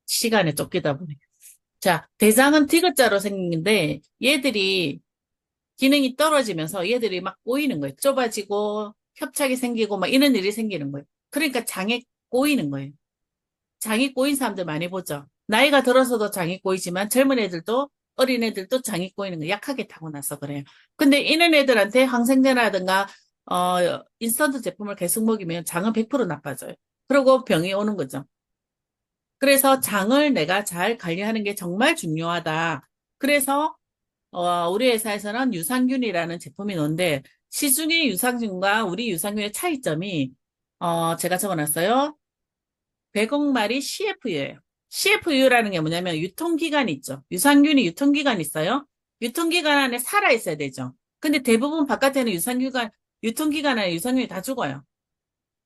시간에 쫓기다 보니. 자, 대장은 디귿자로 생긴데 얘들이 기능이 떨어지면서 얘들이 막 꼬이는 거예요. 좁아지고 협착이 생기고 막 이런 일이 생기는 거예요. 그러니까 장에 꼬이는 거예요. 장이 꼬인 사람들 많이 보죠. 나이가 들어서도 장이 꼬이지만 젊은 애들도 어린 애들도 장이 꼬이는 거 약하게 타고나서 그래요. 근데 이런 애들한테 항생제라든가 인스턴트 제품을 계속 먹이면 장은 100% 나빠져요. 그리고 병이 오는 거죠. 그래서 장을 내가 잘 관리하는 게 정말 중요하다. 그래서 우리 회사에서는 유산균이라는 제품이 있는데 시중의 유산균과 우리 유산균의 차이점이 제가 적어놨어요. 100억 마리 CFU예요. CFU라는 게 뭐냐면 유통기간이 있죠. 유산균이 유통기간이 있어요. 유통기간 안에 살아있어야 되죠. 근데 대부분 바깥에는 유통기간 안에 유산균이 다 죽어요.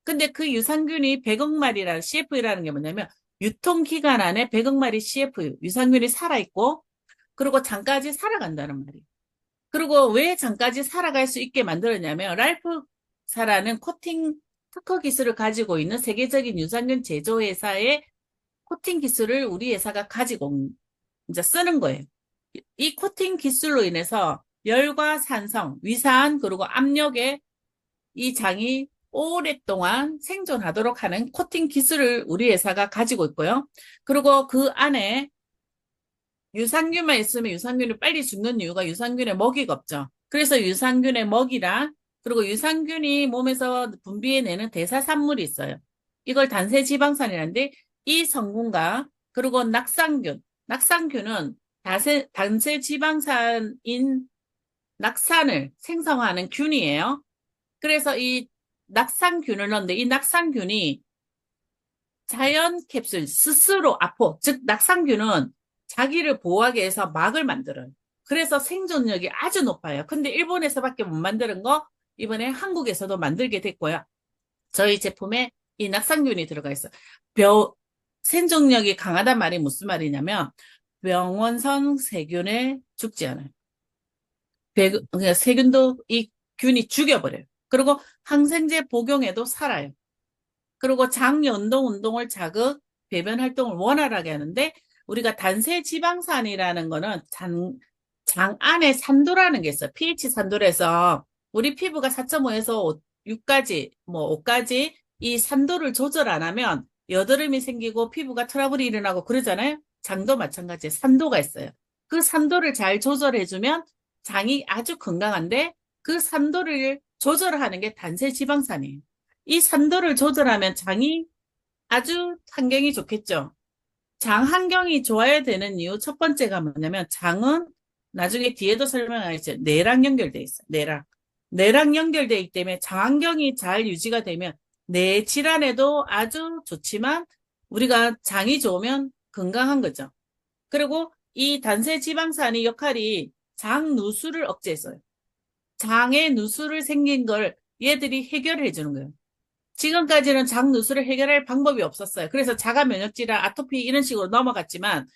근데 그 유산균이 100억 마리라는 CFU라는 게 뭐냐면 유통기간 안에 100억 마리 CFU, 유산균이 살아있고 그리고 장까지 살아간다는 말이에요. 그리고 왜 장까지 살아갈 수 있게 만들었냐면 랄프사라는 코팅 특허 기술을 가지고 있는 세계적인 유산균 제조회사의 코팅 기술을 우리 회사가 가지고 이제 쓰는 거예요. 이 코팅 기술로 인해서 열과 산성, 위산, 그리고 압력에 이 장이 오랫동안 생존하도록 하는 코팅 기술을 우리 회사가 가지고 있고요. 그리고 그 안에 유산균만 있으면 유산균이 빨리 죽는 이유가 유산균의 먹이가 없죠. 그래서 유산균의 먹이랑 그리고 유산균이 몸에서 분비해내는 대사산물이 있어요. 이걸 단세지방산이라는데 이 성분과 그리고 낙상균은 단세지방산인 낙산을 생성하는 균이에요. 그래서 이 낙상균을 넣는데 이 낙상균이 자연 캡슐 스스로 아포, 즉 낙상균은 자기를 보호하기 위해서 막을 만들어요. 그래서 생존력이 아주 높아요. 근데 일본에서밖에 못 만드는 거 이번에 한국에서도 만들게 됐고요. 저희 제품에 이 낙상균이 들어가 있어요. 생존력이 강하단 말이 무슨 말이냐면 병원성 세균에 죽지 않아요. 그러니까 세균도 이 균이 죽여버려요. 그리고 항생제 복용에도 살아요. 그리고 장연동 운동을 배변 활동을 원활하게 하는데 우리가 단세 지방산이라는 거는 장 안에 산도라는 게 있어요. pH 산도에서 우리 피부가 4.5에서 6까지, 뭐 5까지 이 산도를 조절 안 하면 여드름이 생기고 피부가 트러블이 일어나고 그러잖아요. 장도 마찬가지예요. 산도가 있어요. 그 산도를 잘 조절해주면 장이 아주 건강한데 그 산도를 조절하는 게 단세 지방산이에요. 이 산도를 조절하면 장이 아주 환경이 좋겠죠. 장 환경이 좋아야 되는 이유 첫 번째가 뭐냐면 장은 나중에 뒤에도 설명하겠죠. 뇌랑 연결돼 있어요. 뇌랑 연결돼 있기 때문에 장 환경이 잘 유지가 되면 뇌 질환에도 아주 좋지만 우리가 장이 좋으면 건강한 거죠. 그리고 이 단세 지방산이 역할이 장 누수를 억제해서요. 장에 누수를 생긴 걸 얘들이 해결해 주는 거예요. 지금까지는 장 누수를 해결할 방법이 없었어요. 그래서 자가 면역질환, 아토피 이런 식으로 넘어갔지만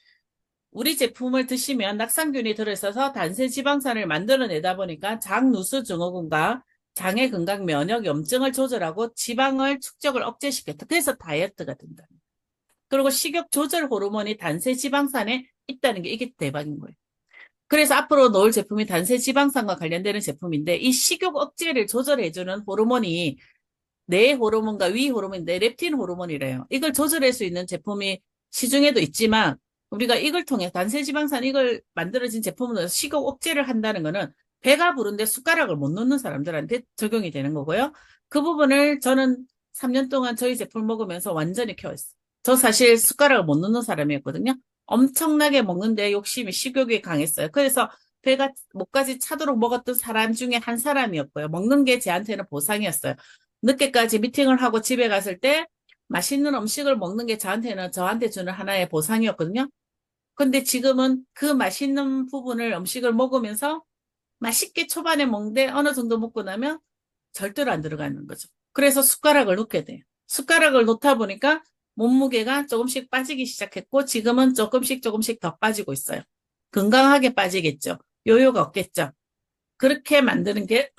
우리 제품을 드시면 낙상균이 들어있어서 단세 지방산을 만들어내다 보니까 장 누수 증후군과 장의 건강 면역 염증을 조절하고 지방을 축적을 억제시켰다. 그래서 다이어트가 된다. 그리고 식욕 조절 호르몬이 단세 지방산에 있다는 게 이게 대박인 거예요. 그래서 앞으로 넣을 제품이 단세 지방산과 관련되는 제품인데 이 식욕 억제를 조절해주는 호르몬이 뇌 호르몬과 위 호르몬인데 렙틴 호르몬이래요. 이걸 조절할 수 있는 제품이 시중에도 있지만 우리가 이걸 통해 단세지방산 이걸 만들어진 제품으로 식욕 억제를 한다는 거는 배가 부른데 숟가락을 못 놓는 사람들한테 적용이 되는 거고요. 그 부분을 저는 3년 동안 저희 제품 먹으면서 완전히 켜왔어요. 저 사실 숟가락을 못 놓는 사람이었거든요. 엄청나게 먹는데 욕심이 식욕이 강했어요. 그래서 배가 목까지 차도록 먹었던 사람 중에 한 사람이었고요. 먹는 게 제한테는 보상이었어요. 늦게까지 미팅을 하고 집에 갔을 때 맛있는 음식을 먹는 게 저한테 주는 하나의 보상이었거든요. 근데 지금은 그 맛있는 부분을 음식을 먹으면서 맛있게 초반에 먹는데 어느 정도 먹고 나면 절대로 안 들어가는 거죠. 그래서 숟가락을 놓게 돼요. 숟가락을 놓다 보니까 몸무게가 조금씩 빠지기 시작했고 지금은 조금씩 더 빠지고 있어요. 건강하게 빠지겠죠. 요요가 없겠죠. 그렇게 만드는 게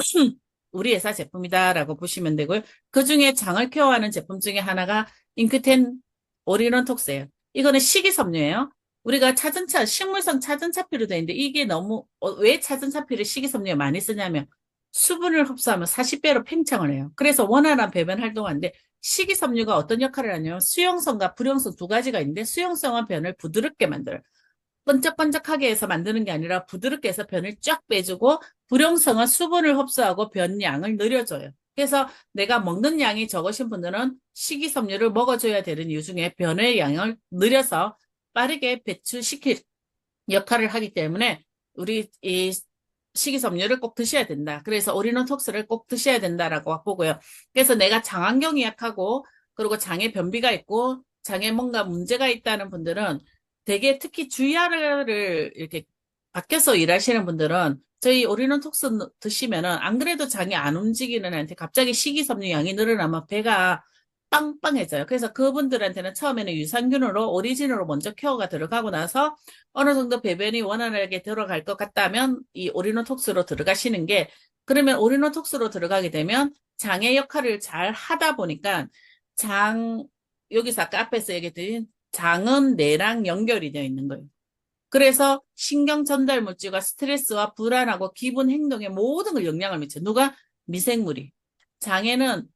우리 회사 제품이다라고 보시면 되고요. 그중에 장을 케어하는 제품 중에 하나가 잉크텐 올인원 톡스예요. 이거는 식이섬유예요. 우리가 식물성 차전차피로 되어 있는데 이게 왜 차전차피를 식이섬유에 많이 쓰냐면 수분을 흡수하면 40배로 팽창을 해요. 그래서 원활한 배변 활동하는데 식이섬유가 어떤 역할을 하냐면 수용성과 불용성 두 가지가 있는데 수용성은 변을 부드럽게 만들어요. 번쩍번쩍하게 해서 만드는 게 아니라 부드럽게 해서 변을 쫙 빼주고 불용성은 수분을 흡수하고 변량을 늘려줘요. 그래서 내가 먹는 양이 적으신 분들은 식이섬유를 먹어줘야 되는 이유 중에 변의 양을 늘려서 빠르게 배출시킬 역할을 하기 때문에 우리 이 식이섬유를 꼭 드셔야 된다. 그래서 올인원톡스를 꼭 드셔야 된다라고 보고요. 그래서 내가 장환경이 약하고 그리고 장에 변비가 있고 장에 뭔가 문제가 있다는 분들은 되게 특히 주의하를 이렇게 밖에서 일하시는 분들은 저희 올인원톡스 드시면은 안 그래도 장이 안 움직이는 애한테 갑자기 식이섬유 양이 늘어나면 배가 빵빵해져요. 그래서 그분들한테는 처음에는 유산균으로 오리진으로 먼저 케어가 들어가고 나서 어느 정도 배변이 원활하게 들어갈 것 같다면 이 오리노톡스로 들어가시는 게 그러면 오리노톡스로 들어가게 되면 장의 역할을 잘 하다 보니까 장 여기서 아까 앞에서 얘기했듯이 장은 뇌랑 연결이 되어 있는 거예요. 그래서 신경 전달 물질과 스트레스와 불안하고 기분 행동에 모든 걸 영향을 미쳐요. 누가? 미생물이. 장에는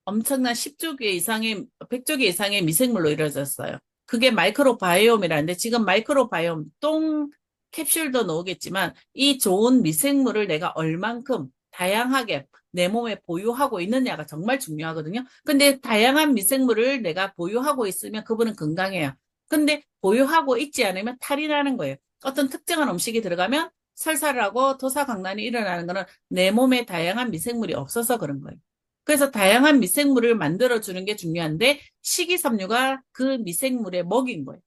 엄청난 10조 개 이상의, 100조 개 이상의 미생물로 이루어졌어요. 그게 마이크로바이옴이라는데 지금 마이크로바이옴 똥 캡슐도 나오겠지만 이 좋은 미생물을 내가 얼만큼 다양하게 내 몸에 보유하고 있느냐가 정말 중요하거든요. 근데 다양한 미생물을 내가 보유하고 있으면 그분은 건강해요. 근데 보유하고 있지 않으면 탈이 나는 거예요. 어떤 특정한 음식이 들어가면 설사를 하고 토사강난이 일어나는 거는 내 몸에 다양한 미생물이 없어서 그런 거예요. 그래서 다양한 미생물을 만들어주는 게 중요한데 식이섬유가 그 미생물의 먹인 거예요.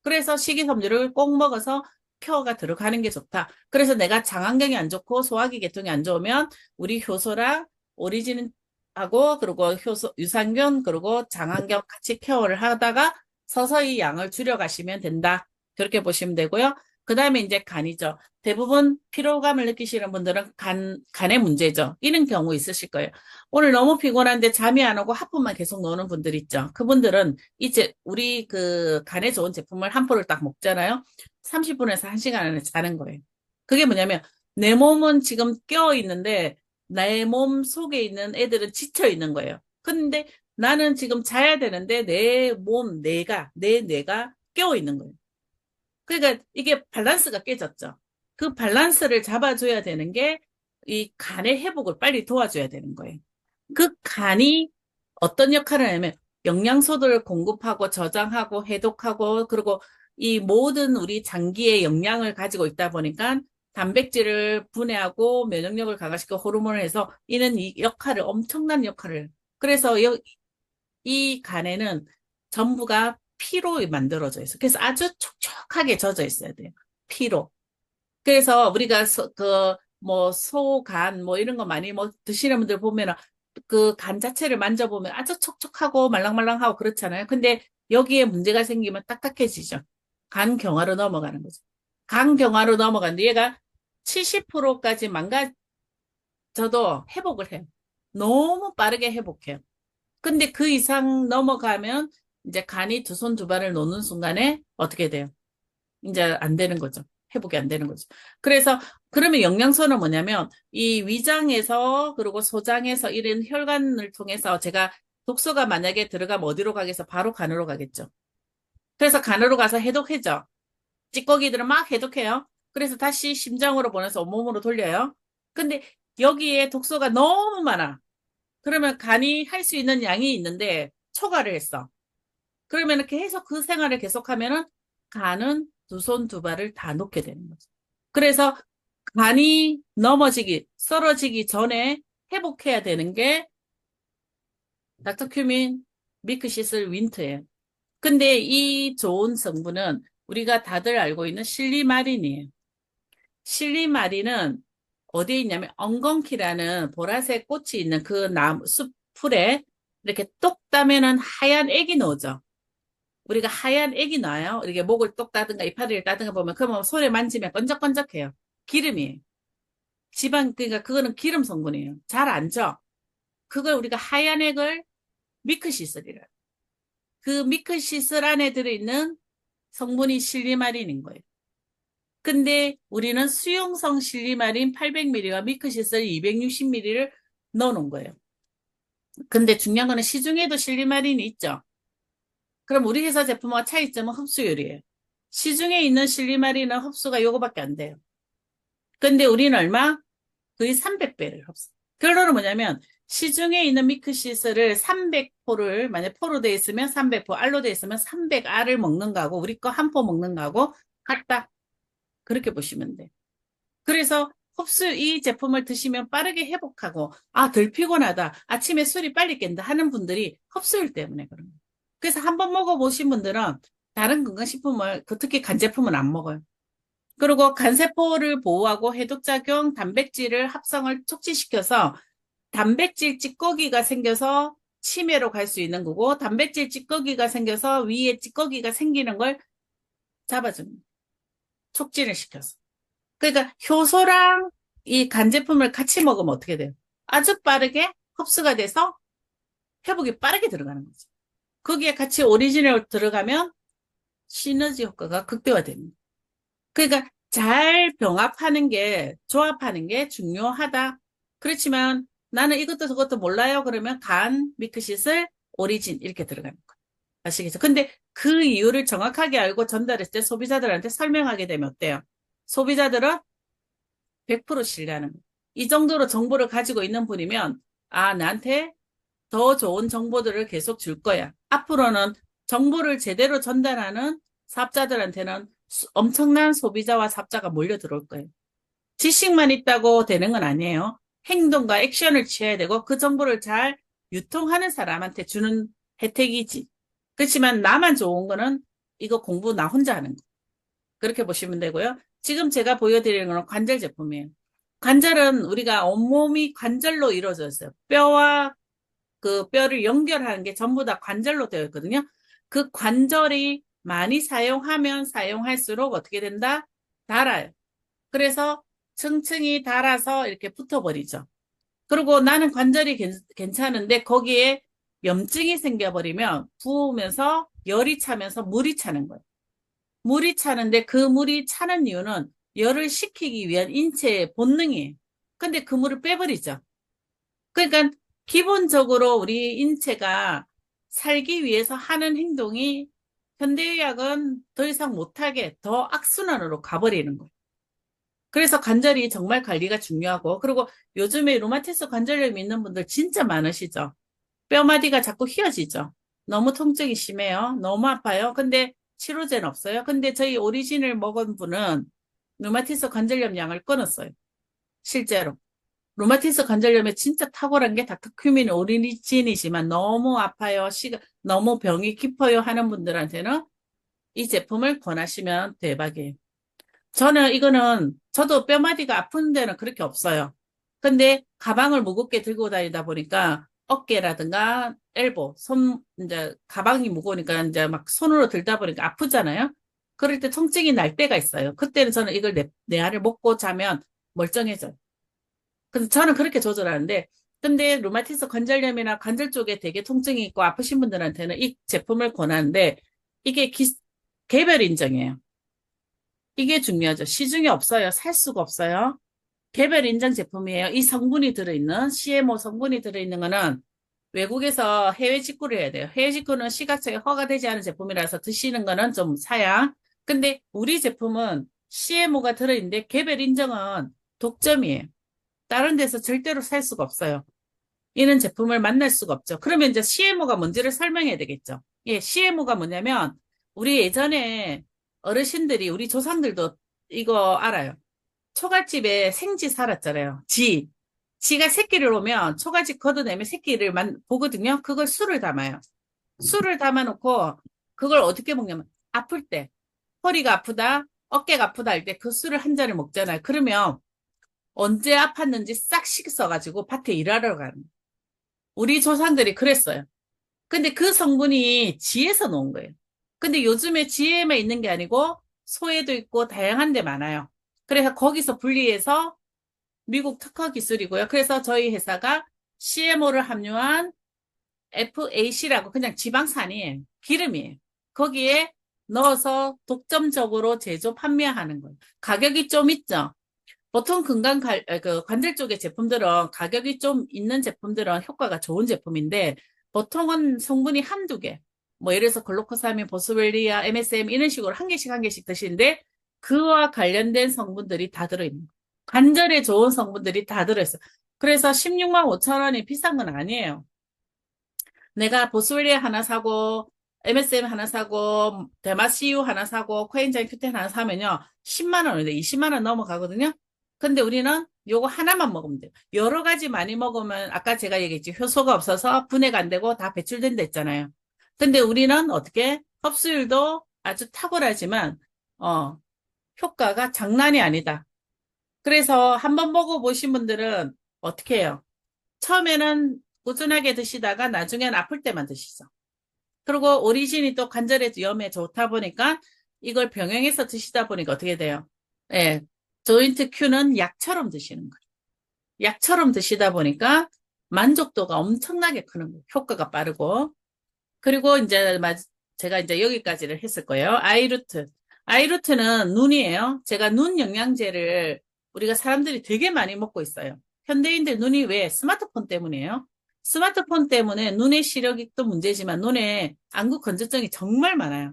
그래서 식이섬유를 꼭 먹어서 펴가 들어가는 게 좋다. 그래서 내가 장안경이 안 좋고 소화기 계통이 안 좋으면 우리 효소랑 오리진하고 그리고 효소, 유산균 그리고 장안경 같이 케어를 하다가 서서히 양을 줄여가시면 된다. 그렇게 보시면 되고요. 그 다음에 이제 간이죠. 대부분 피로감을 느끼시는 분들은 간의 문제죠. 이런 경우 있으실 거예요. 오늘 너무 피곤한데 잠이 안 오고 하품만 계속 나오는 분들 있죠. 그분들은 이제 우리 그 간에 좋은 제품을 한 포를 딱 먹잖아요. 30분에서 1시간 안에 자는 거예요. 그게 뭐냐면 내 몸은 지금 깨어 있는데 내 몸 속에 있는 애들은 지쳐 있는 거예요. 근데 나는 지금 자야 되는데 내 몸, 내 뇌가 깨어 있는 거예요. 그러니까 이게 밸런스가 깨졌죠. 그 밸런스를 잡아줘야 되는 게 이 간의 회복을 빨리 도와줘야 되는 거예요. 그 간이 어떤 역할을 하냐면 영양소들을 공급하고 저장하고 해독하고 그리고 이 모든 우리 장기의 영양을 가지고 있다 보니까 단백질을 분해하고 면역력을 강화시키고 호르몬을 해서 이는 이 역할을 엄청난 역할을 그래서 이 간에는 전부가 피로 만들어져 있어요. 그래서 아주 촉촉하게 젖어 있어야 돼요. 피로. 그래서 우리가 뭐 소간 뭐 이런 거 많이 뭐 드시는 분들 보면은 그 간 자체를 만져보면 아주 촉촉하고 말랑말랑하고 그렇잖아요. 근데 여기에 문제가 생기면 딱딱해지죠. 간 경화로 넘어가는 거죠. 간 경화로 넘어가는데 얘가 70%까지 망가져도 회복을 해요. 너무 빠르게 회복해요. 근데 그 이상 넘어가면 이제 간이 두 손 두 발을 놓는 순간에 어떻게 돼요? 이제 안 되는 거죠. 회복이 안 되는 거죠. 그래서 그러면 영양소는 뭐냐면 이 위장에서 그리고 소장에서 이런 혈관을 통해서 제가 독소가 만약에 들어가면 어디로 가겠어? 바로 간으로 가겠죠. 그래서 간으로 가서 해독해줘. 찌꺼기들은 막 해독해요. 그래서 다시 심장으로 보내서 온몸으로 돌려요. 근데 여기에 독소가 너무 많아. 그러면 간이 할 수 있는 양이 있는데 초과를 했어. 그러면 계속 그 생활을 계속하면은 간은 두 손 두 발을 다 놓게 되는 거죠. 그래서 간이 넘어지기, 쓰러지기 전에 회복해야 되는 게 닥터큐민, 미크시슬, 윈트예요. 근데 이 좋은 성분은 우리가 다들 알고 있는 실리마린이에요. 실리마린은 어디에 있냐면 엉겅퀴라는 보라색 꽃이 있는 그 나무 숲 풀에 이렇게 똑 따면은 하얀 액이 나오죠. 우리가 하얀 액이 나요. 이렇게 목을 똑 따든가 이파리를 따든가 보면 그러면 손에 만지면 끈적끈적해요. 기름이에요. 지방 그러니까 그거는 기름 성분이에요. 잘 안 져. 그걸 우리가 하얀 액을 미크시슬이라. 그 미크시슬 안에 들어있는 성분이 실리마린인 거예요. 근데 우리는 수용성 실리마린 800ml와 미크시슬 260ml를 넣어놓은 거예요. 근데 중요한 거는 시중에도 실리마린이 있죠. 그럼 우리 회사 제품과 차이점은 흡수율이에요. 시중에 있는 실리마린은 흡수가 요거밖에 안 돼요. 근데 우리는 얼마? 거의 300배를 흡수. 결론은 뭐냐면 시중에 있는 미크시슬을 300포를 만약 포로 돼 있으면 300포, 알로 돼 있으면 300알을 먹는 거하고 우리 거 한 포 먹는 거하고 같다. 그렇게 보시면 돼. 그래서 흡수 이 제품을 드시면 빠르게 회복하고 덜 피곤하다. 아침에 술이 빨리 깬다 하는 분들이 흡수율 때문에 그런 거예요. 그래서 한번 먹어보신 분들은 다른 건강식품을 특히 간 제품은 안 먹어요. 그리고 간세포를 보호하고 해독작용, 단백질을 합성을 촉진시켜서 단백질 찌꺼기가 생겨서 치매로 갈 수 있는 거고, 단백질 찌꺼기가 생겨서 위에 찌꺼기가 생기는 걸 잡아줍니다. 촉진을 시켜서. 그러니까 효소랑 이 간제품을 같이 먹으면 어떻게 돼요? 아주 빠르게 흡수가 돼서 회복이 빠르게 들어가는 거죠. 거기에 같이 오리지널 들어가면 시너지 효과가 극대화됩니다. 그러니까 잘 병합하는 게, 조합하는 게 중요하다. 그렇지만 나는 이것도 저것도 몰라요. 그러면 간, 밀크시슬, 오리진 이렇게 들어가는 거예요. 아시겠죠? 근데 그 이유를 정확하게 알고 전달했을 때 소비자들한테 설명하게 되면 어때요? 소비자들은 100% 신뢰하는 거예요. 이 정도로 정보를 가지고 있는 분이면 아, 나한테 더 좋은 정보들을 계속 줄 거야. 앞으로는 정보를 제대로 전달하는 사업자들한테는 엄청난 소비자와 사업자가 몰려 들어올 거예요. 지식만 있다고 되는 건 아니에요. 행동과 액션을 취해야 되고 그 정보를 잘 유통하는 사람한테 주는 혜택이지. 그렇지만 나만 좋은 거는 이거 공부 나 혼자 하는 거. 그렇게 보시면 되고요. 지금 제가 보여드리는 건 관절 제품이에요. 관절은 우리가 온몸이 관절로 이루어져 있어요. 뼈와 그 뼈를 연결하는 게 전부 다 관절로 되어 있거든요. 그 관절이 많이 사용하면 사용할수록 어떻게 된다? 닳아요. 그래서 층층이 닳아서 이렇게 붙어버리죠. 그리고 나는 관절이 괜찮은데 거기에 염증이 생겨버리면 부으면서 열이 차면서 물이 차는 거예요. 물이 차는데 그 물이 차는 이유는 열을 식히기 위한 인체의 본능이에요. 근데 그 물을 빼버리죠. 그러니까 기본적으로 우리 인체가 살기 위해서 하는 행동이 현대의학은 더 이상 못하게 더 악순환으로 가버리는 거예요. 그래서 관절이 정말 관리가 중요하고, 그리고 요즘에 루마티스 관절염이 있는 분들 진짜 많으시죠? 뼈마디가 자꾸 휘어지죠? 너무 통증이 심해요. 너무 아파요. 근데 치료제는 없어요. 근데 저희 오리진을 먹은 분은 루마티스 관절염 약을 끊었어요. 실제로. 루마티스 관절염에 진짜 탁월한 게 닥터큐민 오리진이지만 너무 아파요. 너무 병이 깊어요 하는 분들한테는 이 제품을 권하시면 대박이에요. 저는 이거는 저도 뼈마디가 아픈 데는 그렇게 없어요. 근데 가방을 무겁게 들고 다니다 보니까 어깨라든가 엘보, 이제 가방이 무거우니까 이제 막 손으로 들다 보니까 아프잖아요. 그럴 때 통증이 날 때가 있어요. 그때는 저는 이걸 내 알을 먹고 자면 멀쩡해져요. 그래서 저는 그렇게 조절하는데, 근데 루마티스 관절염이나 관절 쪽에 되게 통증이 있고 아프신 분들한테는 이 제품을 권하는데, 이게 개별 인정이에요. 이게 중요하죠. 시중에 없어요. 살 수가 없어요. 개별 인정 제품이에요. 이 성분이 들어있는, CMO 성분이 들어있는 거는 외국에서 해외 직구를 해야 돼요. 해외 직구는 시각처에 허가되지 않은 제품이라서 드시는 거는 좀 사양. 근데 우리 제품은 CMO가 들어있는데 개별 인정은 독점이에요. 다른 데서 절대로 살 수가 없어요. 이런 제품을 만날 수가 없죠. 그러면 이제 CMO가 뭔지를 설명해야 되겠죠. 예, CMO가 뭐냐면 우리 예전에 어르신들이 우리 조상들도 이거 알아요. 초가집에 생쥐 살았잖아요. 지가 새끼를 오면 초가집 걷어내면 새끼를 보거든요. 그걸 술을 담아요. 술을 담아놓고 그걸 어떻게 먹냐면 아플 때 허리가 아프다, 어깨가 아프다 할 때 그 술을 한 잔을 먹잖아요. 그러면 언제 아팠는지 싹 씻어가지고 밭에 일하러 가는 거예요. 우리 조상들이 그랬어요. 근데 그 성분이 지에서 놓은 거예요. 근데 요즘에 지에만 있는 게 아니고 소에도 있고 다양한 데 많아요. 그래서 거기서 분리해서 미국 특허 기술이고요. 그래서 저희 회사가 CMO를 함유한 FAC라고 그냥 지방산이에요. 기름이에요. 거기에 넣어서 독점적으로 제조 판매하는 거예요. 가격이 좀 있죠. 보통 그 관절 쪽의 제품들은 가격이 좀 있는 제품들은 효과가 좋은 제품인데 보통은 성분이 한두 개. 뭐 예를 들어서 글루코사민, 보스웰리아, MSM 이런 식으로 한 개씩 한 개씩 드시는데 그와 관련된 성분들이 다 들어있는 거예요. 관절에 좋은 성분들이 다 들어있어요. 그래서 16만 5천 원이 비싼 건 아니에요. 내가 보스웰리아 하나 사고 MSM 하나 사고 데마시유 하나 사고 코엔자임 큐텐 하나 사면요 10만 원인데 20만 원 넘어가거든요. 근데 우리는 요거 하나만 먹으면 돼요. 여러 가지 많이 먹으면 아까 제가 얘기했지 효소가 없어서 분해가 안 되고 다 배출된다 했잖아요. 근데 우리는 어떻게 흡수율도 아주 탁월하지만 어 효과가 장난이 아니다. 그래서 한번 먹어보신 분들은 어떻게 해요? 처음에는 꾸준하게 드시다가 나중엔 아플 때만 드시죠. 그리고 오리진이 또 관절에 위험에 좋다 보니까 이걸 병행해서 드시다 보니까 어떻게 돼요? 예, 조인트 큐는 약처럼 드시는 거예요. 약처럼 드시다 보니까 만족도가 엄청나게 크는 거예요. 효과가 빠르고. 그리고 이제 제가 이제 여기까지를 했을 거예요. 아이루트. 아이루트는 눈이에요. 제가 눈 영양제를 우리가 사람들이 되게 많이 먹고 있어요. 현대인들 눈이 왜? 스마트폰 때문이에요. 스마트폰 때문에 눈의 시력이 또 문제지만 눈에 안구 건조증이 정말 많아요.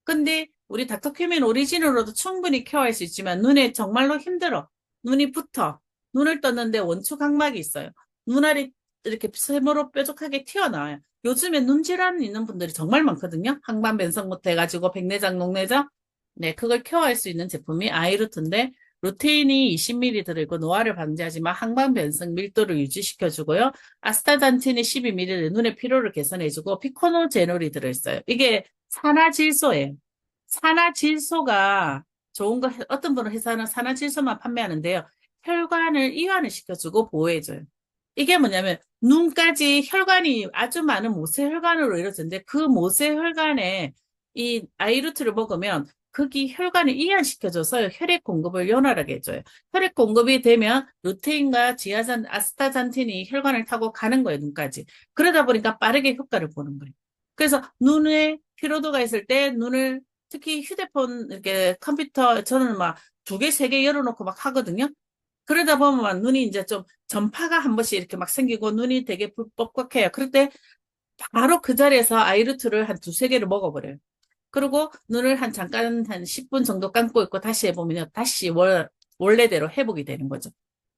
근데 우리 닥터큐민 오리진으로도 충분히 케어할 수 있지만 눈에 정말로 힘들어. 눈이 붙어. 눈을 떴는데 원추 각막이 있어요. 눈알이 이렇게 세모로 뾰족하게 튀어나와요. 요즘에 눈질환 있는 분들이 정말 많거든요. 항반변성부터 해가지고 백내장, 녹내장. 네, 그걸 케어할 수 있는 제품이 아이루트인데 루테인이 20ml 들어있고 노화를 방지하지만 항반변성 밀도를 유지시켜주고요. 아스타잔틴이 12ml 눈의 피로를 개선해주고 피코노제놀이 들어있어요. 이게 산화질소예요. 산화질소가 좋은 거, 어떤 분은 회사는 산화질소만 판매하는데요. 혈관을 이완을 시켜주고 보호해줘요. 이게 뭐냐면, 눈까지 혈관이 아주 많은 모세혈관으로 이루어지는데, 그 모세혈관에 이 아이루트를 먹으면, 거기 혈관을 이완시켜줘서 혈액 공급을 원활하게 해줘요. 혈액 공급이 되면 루테인과 지아산, 아스타잔틴이 혈관을 타고 가는 거예요, 눈까지. 그러다 보니까 빠르게 효과를 보는 거예요. 그래서 눈에 피로도가 있을 때 눈을 특히 휴대폰 이렇게 컴퓨터 저는 막 두 개, 세 개 열어놓고 막 하거든요. 그러다 보면 막 눈이 이제 좀 전파가 한 번씩 이렇게 막 생기고 눈이 되게 뻑뻑해요. 그럴 때 바로 그 자리에서 아이루트를 한 두세 개를 먹어버려요. 그리고 눈을 한 잠깐 한 10분 정도 감고 있고 다시 해보면 다시 원래대로 회복이 되는 거죠.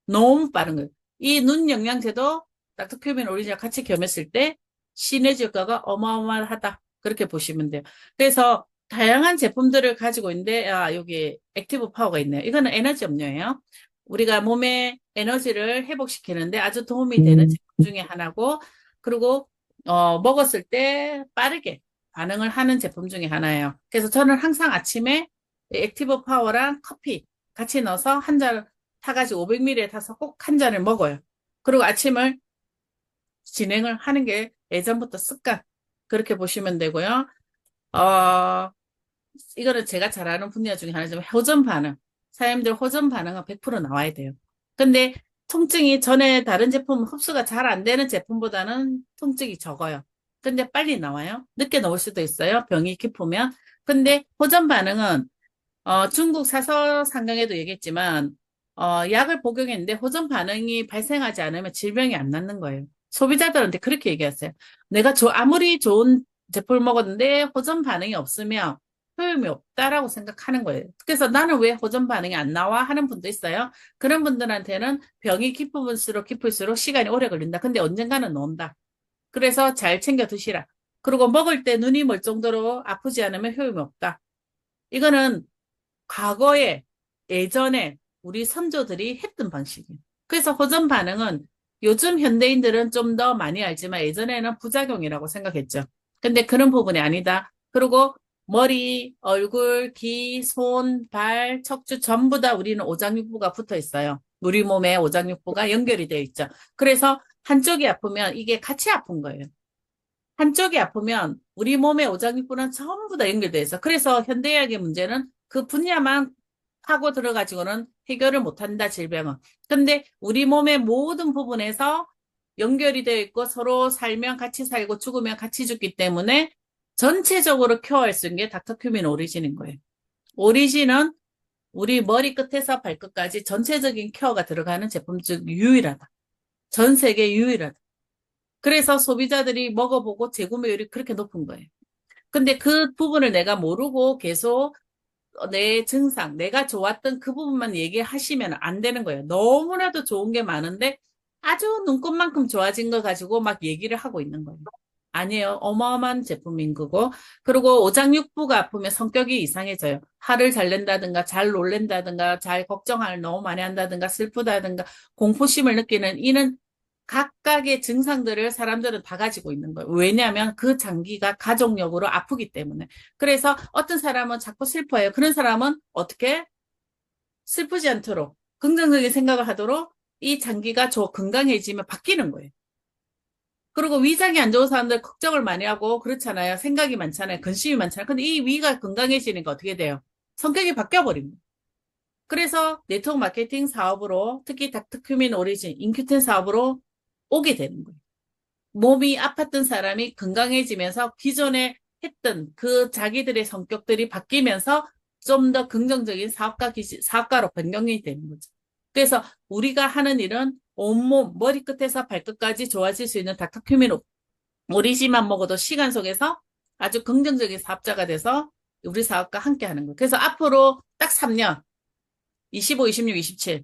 너무 빠른 거예요. 이 눈 영양제도 닥터큐민 오리지널 같이 겸했을 때 시너지 효과가 어마어마하다. 그렇게 보시면 돼요. 그래서 다양한 제품들을 가지고 있는데 여기 액티브 파워가 있네요. 이거는 에너지 음료예요. 우리가 몸의 에너지를 회복시키는데 아주 도움이 되는 제품 중에 하나고 그리고 먹었을 때 빠르게 반응을 하는 제품 중에 하나예요. 그래서 저는 항상 아침에 액티브 파워랑 커피 같이 넣어서 한 잔 타가지고 500ml에 타서 꼭 한 잔을 먹어요. 그리고 아침을 진행을 하는 게 예전부터 습관. 그렇게 보시면 되고요. 어, 이거는 제가 잘 아는 분야 중에 하나지만 호전 반응. 사람들 호전 반응은 100% 나와야 돼요. 근데 통증이 전에 다른 제품 흡수가 잘 안 되는 제품보다는 통증이 적어요. 근데 빨리 나와요. 늦게 나올 수도 있어요. 병이 깊으면. 근데 호전 반응은 중국 사서 상경에도 얘기했지만 약을 복용했는데 호전 반응이 발생하지 않으면 질병이 안 낫는 거예요. 소비자들한테 그렇게 얘기했어요. 내가 아무리 좋은 제품을 먹었는데 호전 반응이 없으면 효용이 없다라고 생각하는 거예요. 그래서 나는 왜 호전 반응이 안 나와 하는 분도 있어요. 그런 분들한테는 병이 깊을수록 깊을수록 시간이 오래 걸린다. 근데 언젠가는 온다. 그래서 잘 챙겨 드시라. 그리고 먹을 때 눈이 멀 정도로 아프지 않으면 효용이 없다. 이거는 과거에 예전에 우리 선조들이 했던 방식이에요. 그래서 호전 반응은 요즘 현대인들은 좀 더 많이 알지만 예전에는 부작용이라고 생각했죠. 근데 그런 부분이 아니다. 그리고 머리, 얼굴, 귀, 손, 발, 척추 전부 다 우리는 오장육부가 붙어 있어요. 우리 몸에 오장육부가 연결이 되어 있죠. 그래서 한쪽이 아프면 이게 같이 아픈 거예요. 한쪽이 아프면 우리 몸의 오장육부는 전부 다 연결돼 있어. 그래서 현대의학의 문제는 그 분야만 하고 들어가지고는 해결을 못한다, 질병은. 근데 우리 몸의 모든 부분에서 연결이 되어 있고 서로 살면 같이 살고 죽으면 같이 죽기 때문에 전체적으로 케어할 수 있는 게 닥터큐민 오리진인 거예요. 오리진은 우리 머리 끝에서 발끝까지 전체적인 케어가 들어가는 제품 중 유일하다. 전 세계 유일하다. 그래서 소비자들이 먹어보고 재구매율이 그렇게 높은 거예요. 근데 그 부분을 내가 모르고 계속 내 증상, 내가 좋았던 그 부분만 얘기하시면 안 되는 거예요. 너무나도 좋은 게 많은데 아주 눈꽃만큼 좋아진 거 가지고 막 얘기를 하고 있는 거예요. 아니에요. 어마어마한 제품인 거고. 그리고 오장육부가 아프면 성격이 이상해져요. 화를 잘 낸다든가, 잘 놀랜다든가, 잘 걱정을 너무 많이 한다든가, 슬프다든가, 공포심을 느끼는 이는 각각의 증상들을 사람들은 다 가지고 있는 거예요. 왜냐하면 그 장기가 가족력으로 아프기 때문에. 그래서 어떤 사람은 자꾸 슬퍼해요. 그런 사람은 어떻게 슬프지 않도록 긍정적인 생각을 하도록 이 장기가 건강해지면 바뀌는 거예요. 그리고 위장이 안 좋은 사람들 걱정을 많이 하고 그렇잖아요. 생각이 많잖아요. 근심이 많잖아요. 근데 이 위가 건강해지니까 어떻게 돼요? 성격이 바뀌어버립니다. 그래서 네트워크 마케팅 사업으로 특히 닥터큐민 오리진, 인큐텐 사업으로 오게 되는 거예요. 몸이 아팠던 사람이 건강해지면서 기존에 했던 그 자기들의 성격들이 바뀌면서 좀 더 긍정적인 사업가로 변경이 되는 거죠. 그래서 우리가 하는 일은 온몸, 머리끝에서 발끝까지 좋아질 수 있는 닥터큐민 오리지만 먹어도 시간 속에서 아주 긍정적인 사업자가 돼서 우리 사업과 함께 하는 거예요. 그래서 앞으로 딱 3년, 25, 26, 27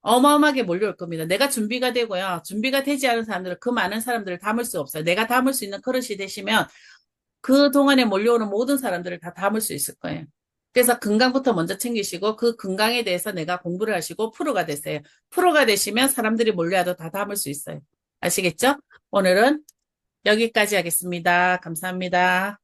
어마어마하게 몰려올 겁니다. 내가 준비가 되고요. 준비가 되지 않은 사람들은 그 많은 사람들을 담을 수 없어요. 내가 담을 수 있는 그릇이 되시면 그동안에 몰려오는 모든 사람들을 다 담을 수 있을 거예요. 그래서 건강부터 먼저 챙기시고 그 건강에 대해서 내가 공부를 하시고 프로가 되세요. 프로가 되시면 사람들이 몰려와도 다 담을 수 있어요. 아시겠죠? 오늘은 여기까지 하겠습니다. 감사합니다.